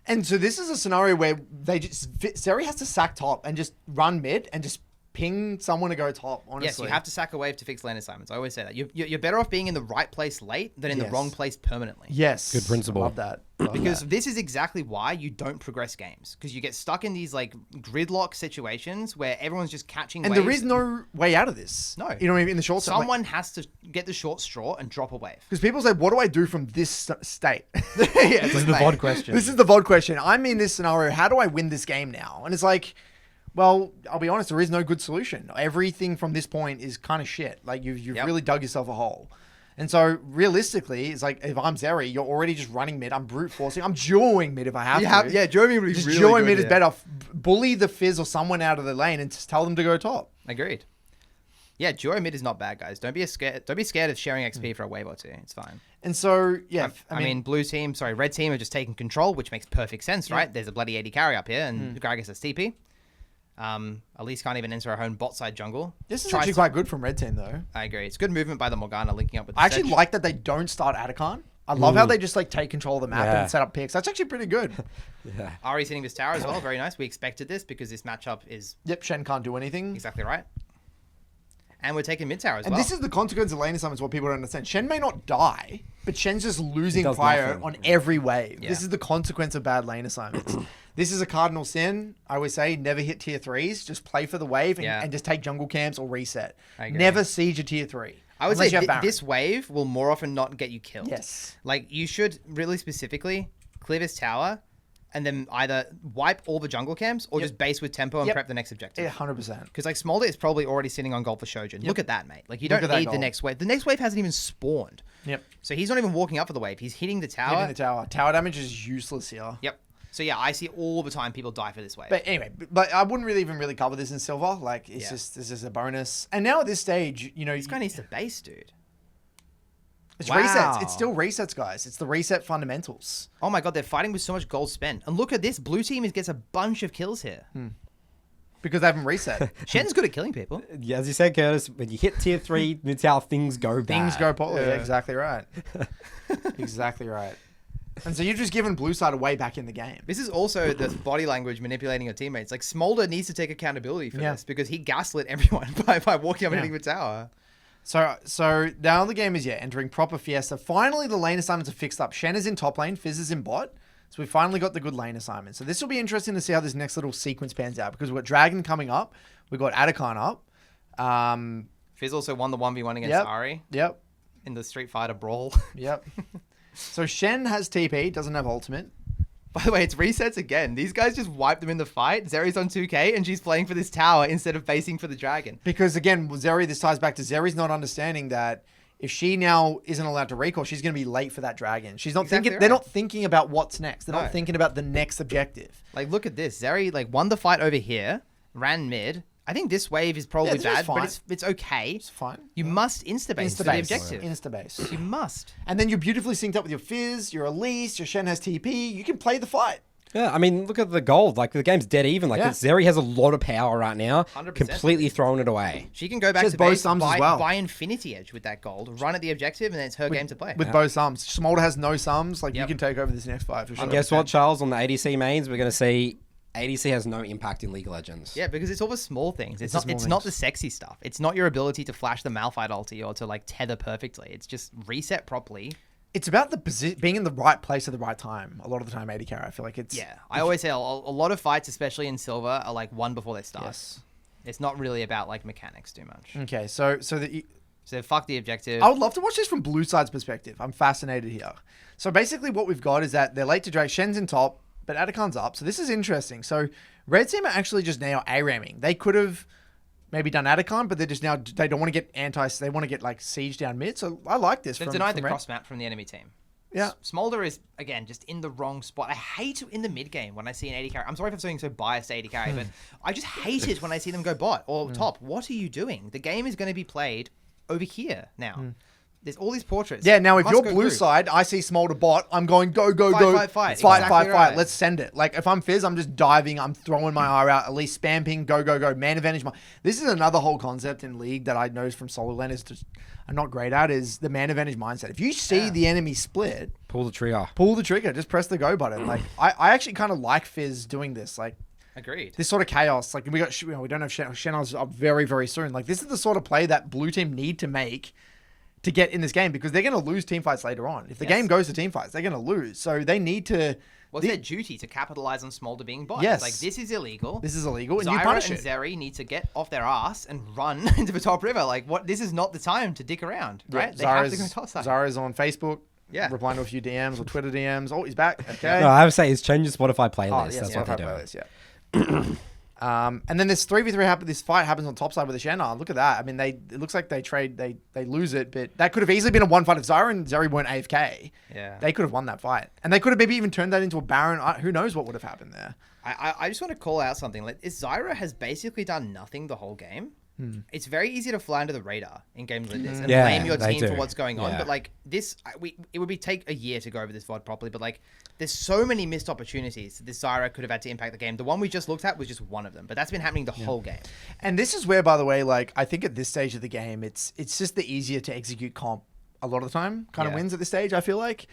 And so this is a scenario where Zeri has to sack top and just run mid and just ping someone to go top, honestly. Yes, you have to sack a wave to fix lane assignments. I always say that. You're better off being in the right place late than in the wrong place permanently. Yes. Good principle. Love that. Because this is exactly why you don't progress games. Because you get stuck in these like gridlock situations where everyone's just catching waves. And there is no way out of this. No. You know what I mean? In the short term. Someone has to get the short straw and drop a wave. Because people say, what do I do from this state? This is the VOD question. This is the VOD question. I'm in this scenario. How do I win this game now? And it's like, Well, I'll be honest, there is no good solution. Everything from this point is kind of shit. Like, you've really dug yourself a hole. And so, realistically, it's like, if I'm Zeri, you're already just running mid. I'm brute forcing. I'm dueling mid if I have to. Yeah, dueling mid would be just really dueling good, mid is better. Bully the Fizz or someone out of the lane and just tell them to go top. Agreed. Yeah, duo mid is not bad, guys. Don't be scared of sharing XP for a wave or two. It's fine. And so, yeah. I mean, red team are just taking control, which makes perfect sense, right? There's a bloody 80 carry up here, and Gragas has TP. Elise can't even enter her own bot side jungle. This is actually quite good from red team, though. I agree. It's good movement by the Morgana linking up with the I actually Sedge. like that they don't start Atacon. I love how they just like take control of the map and set up picks. That's actually pretty good. Ari's hitting this tower as well. Very nice. We expected this because this matchup is... Yep, Shen can't do anything. Exactly right. And we're taking mid tower as well. And this is the consequence of lane assignments, what people don't understand. Shen may not die, but Shen's just losing fire on every wave. Yeah. This is the consequence of bad lane assignments. This is a cardinal sin. I always say never hit tier 3s. Just play for the wave and just take jungle camps or reset. Never siege a tier 3. I would say this wave will more often not get you killed. Yes. Like, you should really specifically clear this tower and then either wipe all the jungle camps or just base with tempo and prep the next objective. Yeah, 100%. Because, like, Smolder is probably already sitting on gold for Shojin. Look at that, mate. Like, you don't need the next wave. The next wave hasn't even spawned. Yep. So he's not even walking up for the wave. He's hitting the tower. Tower damage is useless here. Yep. So, yeah, I see all the time people die for this wave. But anyway, but I wouldn't really cover this in silver. Like, it's just, this is a bonus. And now at this stage, you know... This guy needs to base, dude. It's resets. It's still resets, guys. It's the reset fundamentals. Oh my god, they're fighting with so much gold spent. And look at this. Blue team gets a bunch of kills here. Because they haven't reset. Shen's good at killing people. Yeah, as you said, Curtis, when you hit tier 3, it's how things go bad. Things go poorly. Yeah, exactly right. Exactly right. And so you've just given blue side away back in the game. This is also the body language manipulating your teammates. Like, Smolder needs to take accountability for this because he gaslit everyone by walking up and hitting the tower. So now the game is entering proper Fiesta. Finally, the lane assignments are fixed up. Shen is in top lane, Fizz is in bot. So we finally got the good lane assignment. So this will be interesting to see how this next little sequence pans out because we've got Dragon coming up. We've got Atacon up. Fizz also won the 1v1 against Ari. Yep. In the Street Fighter brawl. Yep. So Shen has TP, doesn't have ultimate. By the way, it's resets again. These guys just wiped them in the fight. Zeri's on 2k and she's playing for this tower instead of basing for the dragon. Because again, Zeri, this ties back to Zeri's not understanding that if she now isn't allowed to recall, she's going to be late for that dragon. She's not thinking. Right. They're not thinking about what's next. They're not thinking about the next objective. Like, look at this. Zeri like won the fight over here, ran mid. I think this wave is probably bad, but it's okay. It's fine. You must insta-base for the objective. Insta-base. You must. And then you're beautifully synced up with your Fizz, your Elise, your Shen has TP. You can play the fight. Yeah, I mean, look at the gold. Like, the game's dead even. Like, Zeri has a lot of power right now. 100%. Completely throwing it away. She can go back to base, buy Infinity Edge with that gold, run at the objective, and then it's her game to play. With both sums. Smolder has no sums. Like, you can take over this next fight for sure. And guess what, Charles? On the ADC mains, we're going to see ADC has no impact in League of Legends. Yeah, because it's all the small things. It's not the sexy stuff. It's not your ability to flash the Malphite ulti or to, like, tether perfectly. It's just reset properly. It's about the being in the right place at the right time. A lot of the time, AD carry. I feel like it's... Yeah, I always say a lot of fights, especially in Silver, are like won before they start. Yes. It's not really about like mechanics too much. Okay, so fuck the objective. I would love to watch this from Blue Side's perspective. I'm fascinated here. So basically what we've got is that they're late to drag. Shen's in top, but Atacon's up. So this is interesting. So Red Team are actually just now A-ramming. They could have maybe done Atacon, but they're just now, they don't want to get they want to get like siege down mid. So I like this. They've denied the cross map from the enemy team. Yeah. Smolder is, again, just in the wrong spot. I hate in the mid game when I see an AD carry. I'm sorry for being so biased AD carry, but I just hate it when I see them go bot or top. What are you doing? The game is going to be played over here now. There's all these portraits. Yeah, now if you're blue side, I see Smolder bot, I'm going go. Fight. Fight. Let's send it. Like if I'm Fizz, I'm just diving, I'm throwing my R out, at least spam ping, go. Man advantage. This is another whole concept in League that I noticed from solo lane is just I'm not great at is the man advantage mindset. If you see the enemy split, pull the trigger. Just press the go button. Like I actually kind of like Fizz doing this. Like agreed. This sort of chaos. Like we don't have Shen's up very, very soon. Like this is the sort of play that blue team need to make to get in this game because they're going to lose team fights later on. If the game goes to team fights, they're going to lose. So they need to... Well, it's their duty to capitalize on Smolder being bot. Yes. Like, this is illegal. And Zyra you punish it. and Zeri need to get off their ass and run into the top river. Like, what? This is not the time to dick around, right? They have to go top side. Zara's on Facebook. Yeah. Replying to a few DMs or Twitter DMs. Oh, he's back. Okay. No, I would say he's changed his Spotify playlist. Oh, yeah, That's what they're doing. Playlist, yeah. And then this 3v3 this fight happens on top side with the Shen. Oh, look at that. I mean, it looks like they lose it, but that could have easily been a one fight if Zyra and Zeri weren't AFK. Yeah. They could have won that fight. And they could have maybe even turned that into a Baron. Who knows what would have happened there. I just want to call out something. Like, Zyra has basically done nothing the whole game. It's very easy to fly under the radar in games like this and blame your team for what's going on. But like this, it would take a year to go over this VOD properly. But like, there's so many missed opportunities that this Zyra could have had to impact the game. The one we just looked at was just one of them, but that's been happening the whole game. And this is where, by the way, like I think at this stage of the game, it's just the easier to execute comp a lot of the time kind of wins at this stage. I feel like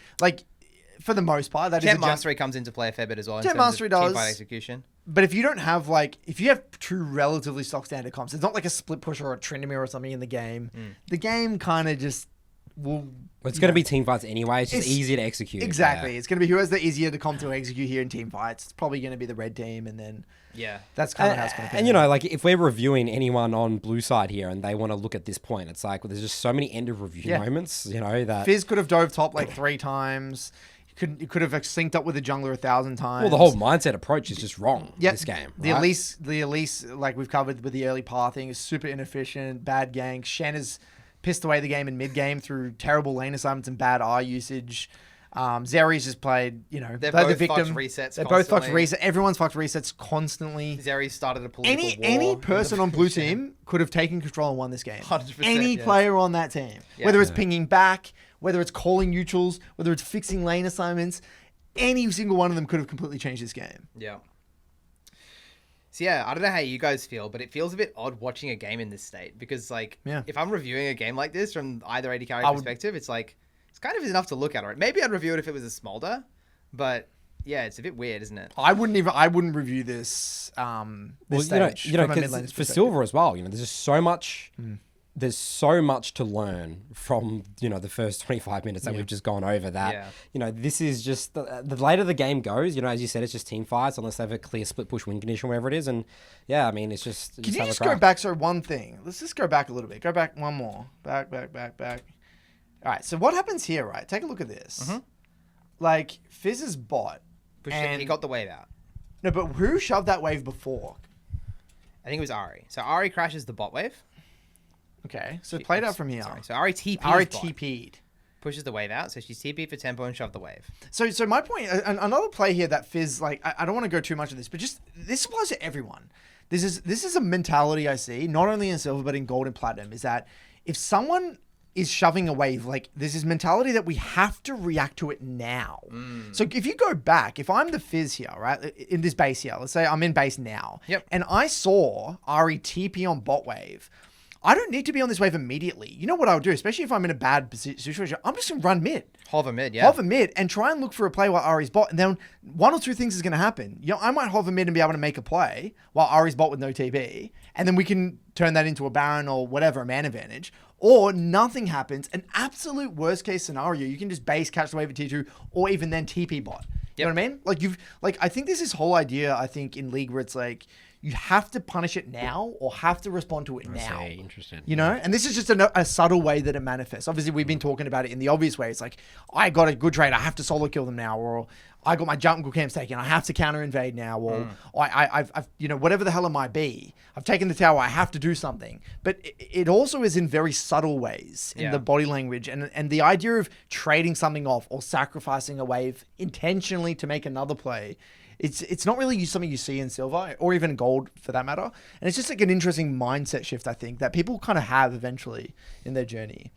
for the most part, that Champ Mastery comes into play a fair bit as well. Champ Mastery does. Team fight execution. But if you don't have if you have true relatively stock standard comps, it's not like a split push or a Tryndamere or something in the game. The game kind of just will. Well, it's going to be team fights anyway. It's just easier to execute. Exactly. Yeah. It's going to be who has the easier to comp to execute here in team fights. It's probably going to be the red team, and then that's kind of how it's going to be. And you know, like if we're reviewing anyone on blue side here and they want to look at this point, it's like there's just so many end of review moments. You know that Fizz could have dove top like 3 times. You could have synced up with the jungler 1,000 times. Well, the whole mindset approach is just wrong in this game. Right? The Elise, like we've covered with the early pathing, is super inefficient, bad ganks. Shen has pissed away the game in mid-game through terrible lane assignments and bad R usage. Zeri's just played, they're both the victim. Resets they're both fucked reset. Everyone's fucked resets constantly. Zeri started a political war. Any person on blue team could have taken control and won this game. 100%, Any player on that team. Yeah. Whether it's pinging back, whether it's calling neutrals, whether it's fixing lane assignments, any single one of them could have completely changed this game. Yeah. So yeah, I don't know how you guys feel, but it feels a bit odd watching a game in this state because if I'm reviewing a game like this from either AD carry perspective, it's like, it's kind of enough to look at, right? Maybe I'd review it if it was a Smolder, but yeah, it's a bit weird, isn't it? I wouldn't review this. Stage because for Silver as well, there's just so much. There's so much to learn from the first 25 minutes that we've just gone over. That this is just the later the game goes. As you said, it's just team fights unless they have a clear split push win condition, wherever it is. And I mean, it's just. Can you just go back? So one thing. Let's just go back a little bit. Go back one more. Back. All right. So what happens here? Right. Take a look at this. Like Fizz's bot. And he got the wave out. No, but who shoved that wave before? I think it was Ahri. So Ahri crashes the bot wave. Okay, so play it out from here. Sorry. So Ahri TP'd. Ahri TP'd. Pushes the wave out, so she's TP'd for tempo and shoved the wave. So my point, another play here that Fizz, I don't want to go too much of this, but just, this applies to everyone. This is a mentality I see, not only in Silver, but in Gold and Platinum, is that if someone is shoving a wave, there's this mentality that we have to react to it now. So if you go back, if I'm the Fizz here, right, in this base here, let's say I'm in base now, and I saw Ahri TP on bot wave, I don't need to be on this wave immediately. You know what I'll do, especially if I'm in a bad situation? I'm just going to run mid. Hover mid, Hover mid and try and look for a play while Ahri's bot. And then one or two things is going to happen. I might hover mid and be able to make a play while Ahri's bot with no TP. And then we can turn that into a Baron or whatever, a man advantage. Or nothing happens. An absolute worst case scenario, you can just base catch the wave at T2 or even then TP bot. You know what I mean? I think there's this whole idea, I think, in League where it's like, you have to punish it now or have to respond to it now. Interesting. And this is just a subtle way that it manifests. Obviously, we've been talking about it in the obvious way. It's like, I got a good trade, I have to solo kill them now, or I got my jungle camps taken, I have to counter invade now, or I've whatever the hell it might be. I've taken the tower, I have to do something. But it also is in very subtle ways in the body language, and the idea of trading something off or sacrificing a wave intentionally to make another play. It's not really something you see in Silver or even Gold for that matter. And it's just like an interesting mindset shift, I think, that people kind of have eventually in their journey.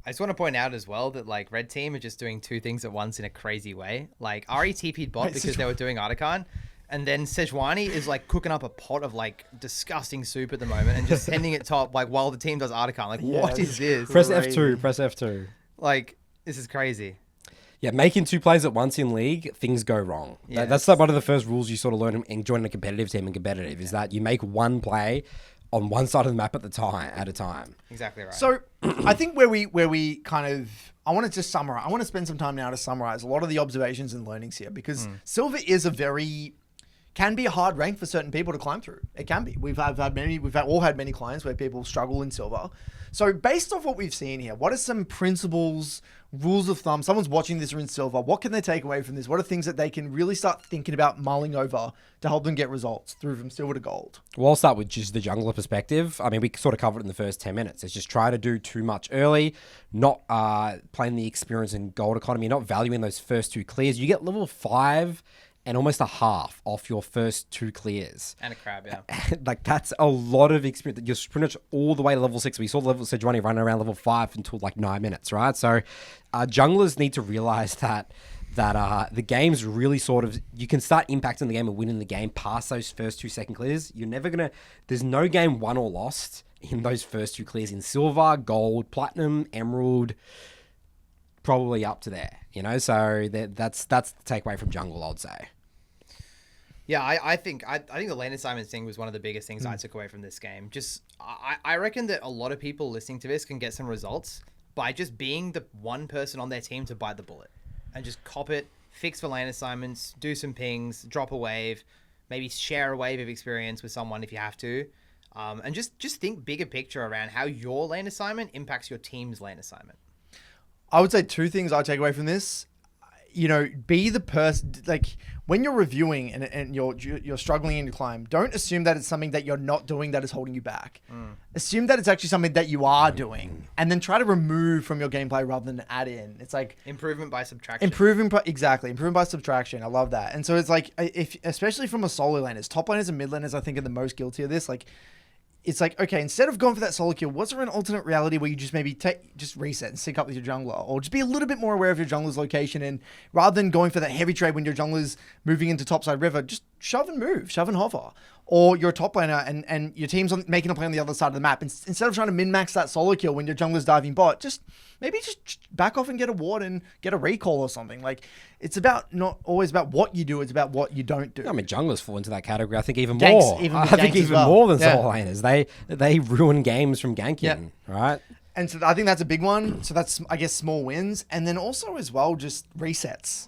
I just want to point out as well that Red Team are just doing two things at once in a crazy way. Ahri TP'd bot because they were doing Artican. And then Sejuani is cooking up a pot of disgusting soup at the moment and just sending it top while the team does Artican. What is this? Press F2. Press F2. This is crazy. Yeah, making two plays at once in League, things go wrong. Yeah, that's one of the first rules you sort of learn in joining a competitive team in competitive is that you make one play on one side of the map at a time. Exactly right. So I think where we kind of, I want to just summarize. I want to spend some time now to summarize a lot of the observations and learnings here because Silver is a very can be a hard rank for certain people to climb through. It can be. We've all had many clients where people struggle in silver. So based off what we've seen here, what are some principles, rules of thumb? Someone's watching this or in silver. What can they take away from this? What are things that they can really start thinking about mulling over to help them get results through from silver to gold? Well, I'll start with just the jungler perspective. I mean, we sort of covered it in the first 10 minutes. It's just try to do too much early, not playing the experience in gold economy, not valuing those first 2 clears. You get level 5 and almost a half off your first 2 clears. And a crab, yeah. Like, that's a lot of experience. You're pretty much all the way to level 6. We saw level Sejuani running around level 5 until like 9 minutes, right? So junglers need to realize that the game's really sort of, you can start impacting the game and winning the game past those first 2 second clears. You're never going to, there's no game won or lost in those first 2 clears in silver, gold, platinum, emerald, probably up to there, you know? So that's the takeaway from jungle, I'd say. Yeah, I think the lane assignments thing was one of the biggest things I took away from this game. Just I reckon that a lot of people listening to this can get some results by just being the one person on their team to bite the bullet and just cop it, fix for lane assignments, do some pings, drop a wave, maybe share a wave of experience with someone if you have to, and just think bigger picture around how your lane assignment impacts your team's lane assignment. I would say 2 things I take away from this. You know, be the person, like when you're reviewing and you're struggling in your climb, don't assume that it's something that you're not doing that is holding you back. Assume that it's actually something that you are doing, and then try to remove from your gameplay rather than add in. It's like improvement by subtraction. Improving by subtraction. I love that. And so it's like, if especially from a solo laners, top laners and mid laners, I think are the most guilty of this. Like, it's like, okay, instead of going for that solo kill, was there an alternate reality where you just maybe just reset and sync up with your jungler, or just be a little bit more aware of your jungler's location, and rather than going for that heavy trade when your jungler's moving into topside river, just shove and move, shove and hover. Or you're a top laner and your team's making a play on the other side of the map. Instead of trying to min-max that solo kill when your jungler's diving bot, just back off and get a ward and get a recall or something. Like, it's not always about what you do, it's about what you don't do. I mean, junglers fall into that category, I think, even Ganks, more. even I with think ganks as even well. more than Yeah. solo laners. They ruin games from ganking, right? And so I think that's a big one. So that's, I guess, small wins. And then also as well, just resets.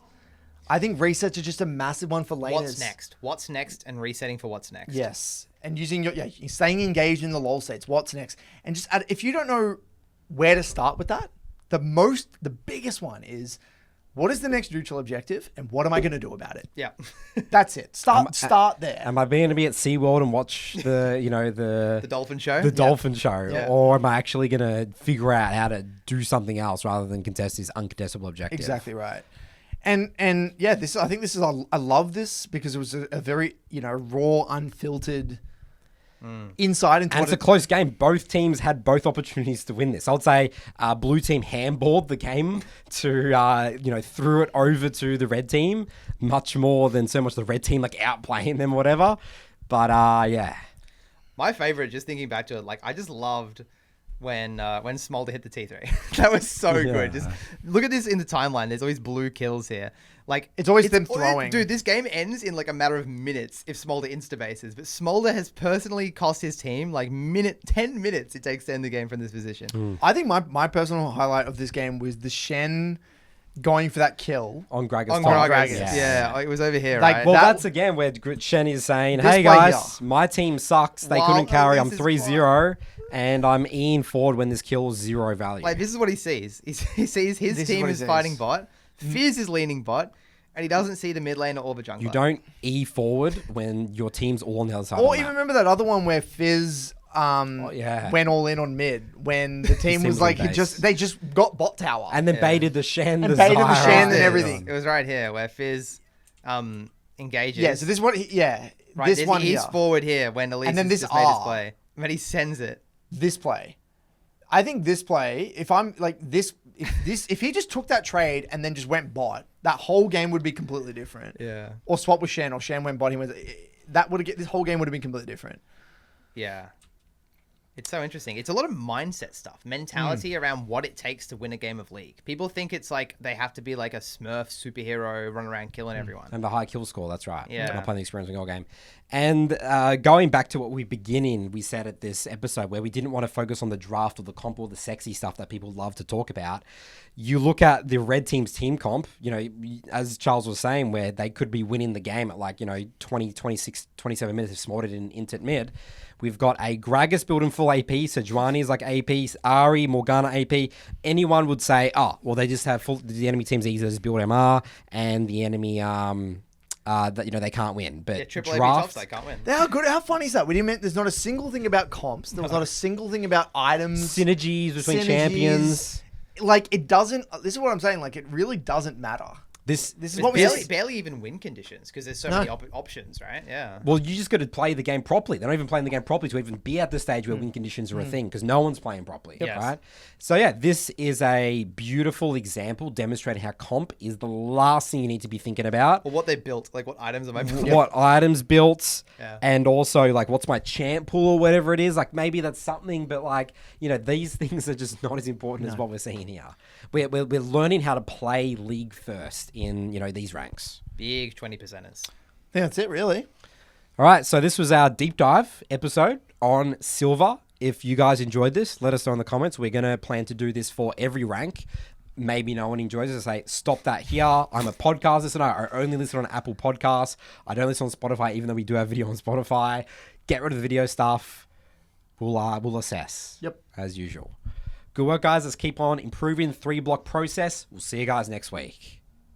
I think resets are just a massive one for laners. What's next and resetting for what's next. Yes. And using staying engaged in the LoL states, what's next. And just if you don't know where to start with that, the biggest one is, what is the next neutral objective and what am I going to do about it? Yeah. That's it. Start there. Am I being to be at SeaWorld and watch the dolphin show? The dolphin show. Yeah. Or am I actually going to figure out how to do something else rather than contest this uncontestable objective? Exactly right. And yeah, I love this because it was a very, raw, unfiltered insight into and it's a close game. Both teams had both opportunities to win this. I would say blue team handballed the game to, threw it over to the red team much more than so much the red team, like, outplaying them or whatever. But, yeah. My favorite, just thinking back to it, like, I just loved when Smolder hit the T3. That was so good. Just look at this in the timeline. There's always blue kills here. Like, it's always them throwing. Dude, this game ends in like a matter of minutes if Smolder insta-bases. But Smolder has personally cost his team like 10 minutes it takes to end the game from this position. I think my personal highlight of this game was the Shen going for that kill on Gragas. Gragas. Yeah, it was over here, Like, right? Well, that's again where Shen is saying, hey guys, my team sucks. They couldn't carry. I'm 3-0. And I'm eating forward when this kills 0 value. Like, this is what he sees. He sees his team is fighting bot. Fizz is leaning bot. And he doesn't see the mid laner or the jungler. You don't E forward when your team's all on the other side. Or even remember that other one where Fizz went all in on mid when the team was like, they just got bot tower. And then baited the Shen. And baited the Shen and everything. It was right here where Fizz engages. Yeah, so this one, right, this one he's forward here when Elise has just made his play. But he sends it. This play. I think this play, if I'm like this, if he just took that trade and then just went bot, that whole game would be completely different. Yeah. Or swap with Shen, or Shen went bot. This whole game would have been completely different. Yeah. It's so interesting. It's a lot of mindset stuff, mentality around what it takes to win a game of League. People think it's like they have to be like a Smurf superhero, run around killing everyone. And the high kill score, that's right. Yeah. Not playing the experience goal game. And going back to what we said at this episode, where we didn't want to focus on the draft or the comp or the sexy stuff that people love to talk about. You look at the red team's team comp, as Charles was saying, where they could be winning the game at 20, 26, 27 minutes if smarted in Intet mid. We've got a Gragas build in full AP, Sejuani is like AP, Ari, Morgana AP. Anyone would say, they just have the enemy team's easy to just build MR, and the enemy, they can't win. But triple draft, AP can't win. How funny is that? There's not a single thing about comps. There was not a single thing about items. Synergies between champions. It doesn't, this is what I'm saying, it really doesn't matter. This is what barely even win conditions because there's so many options, right? Yeah. Well, you just got to play the game properly. They're not even playing the game properly to even be at the stage where win conditions are a thing because no one's playing properly, right? So yeah, this is a beautiful example demonstrating how comp is the last thing you need to be thinking about. Well, what they built, what items am I building? What items built, and also what's my champ pool or whatever it is. Maybe that's something, but these things are just not as important as what we're seeing here. We're learning how to play League first in these ranks. Big 20%ers. Yeah, that's it really. All right, so this was our deep dive episode on Silver. If you guys enjoyed this, let us know in the comments. We're going to plan to do this for every rank. Maybe no one enjoys it. Say, stop that here. I'm a podcast listener. I only listen on Apple Podcasts. I don't listen on Spotify, even though we do have video on Spotify. Get rid of the video stuff. We'll assess. Yep. As usual. Good work, guys. Let's keep on improving the 3-block process. We'll see you guys next week.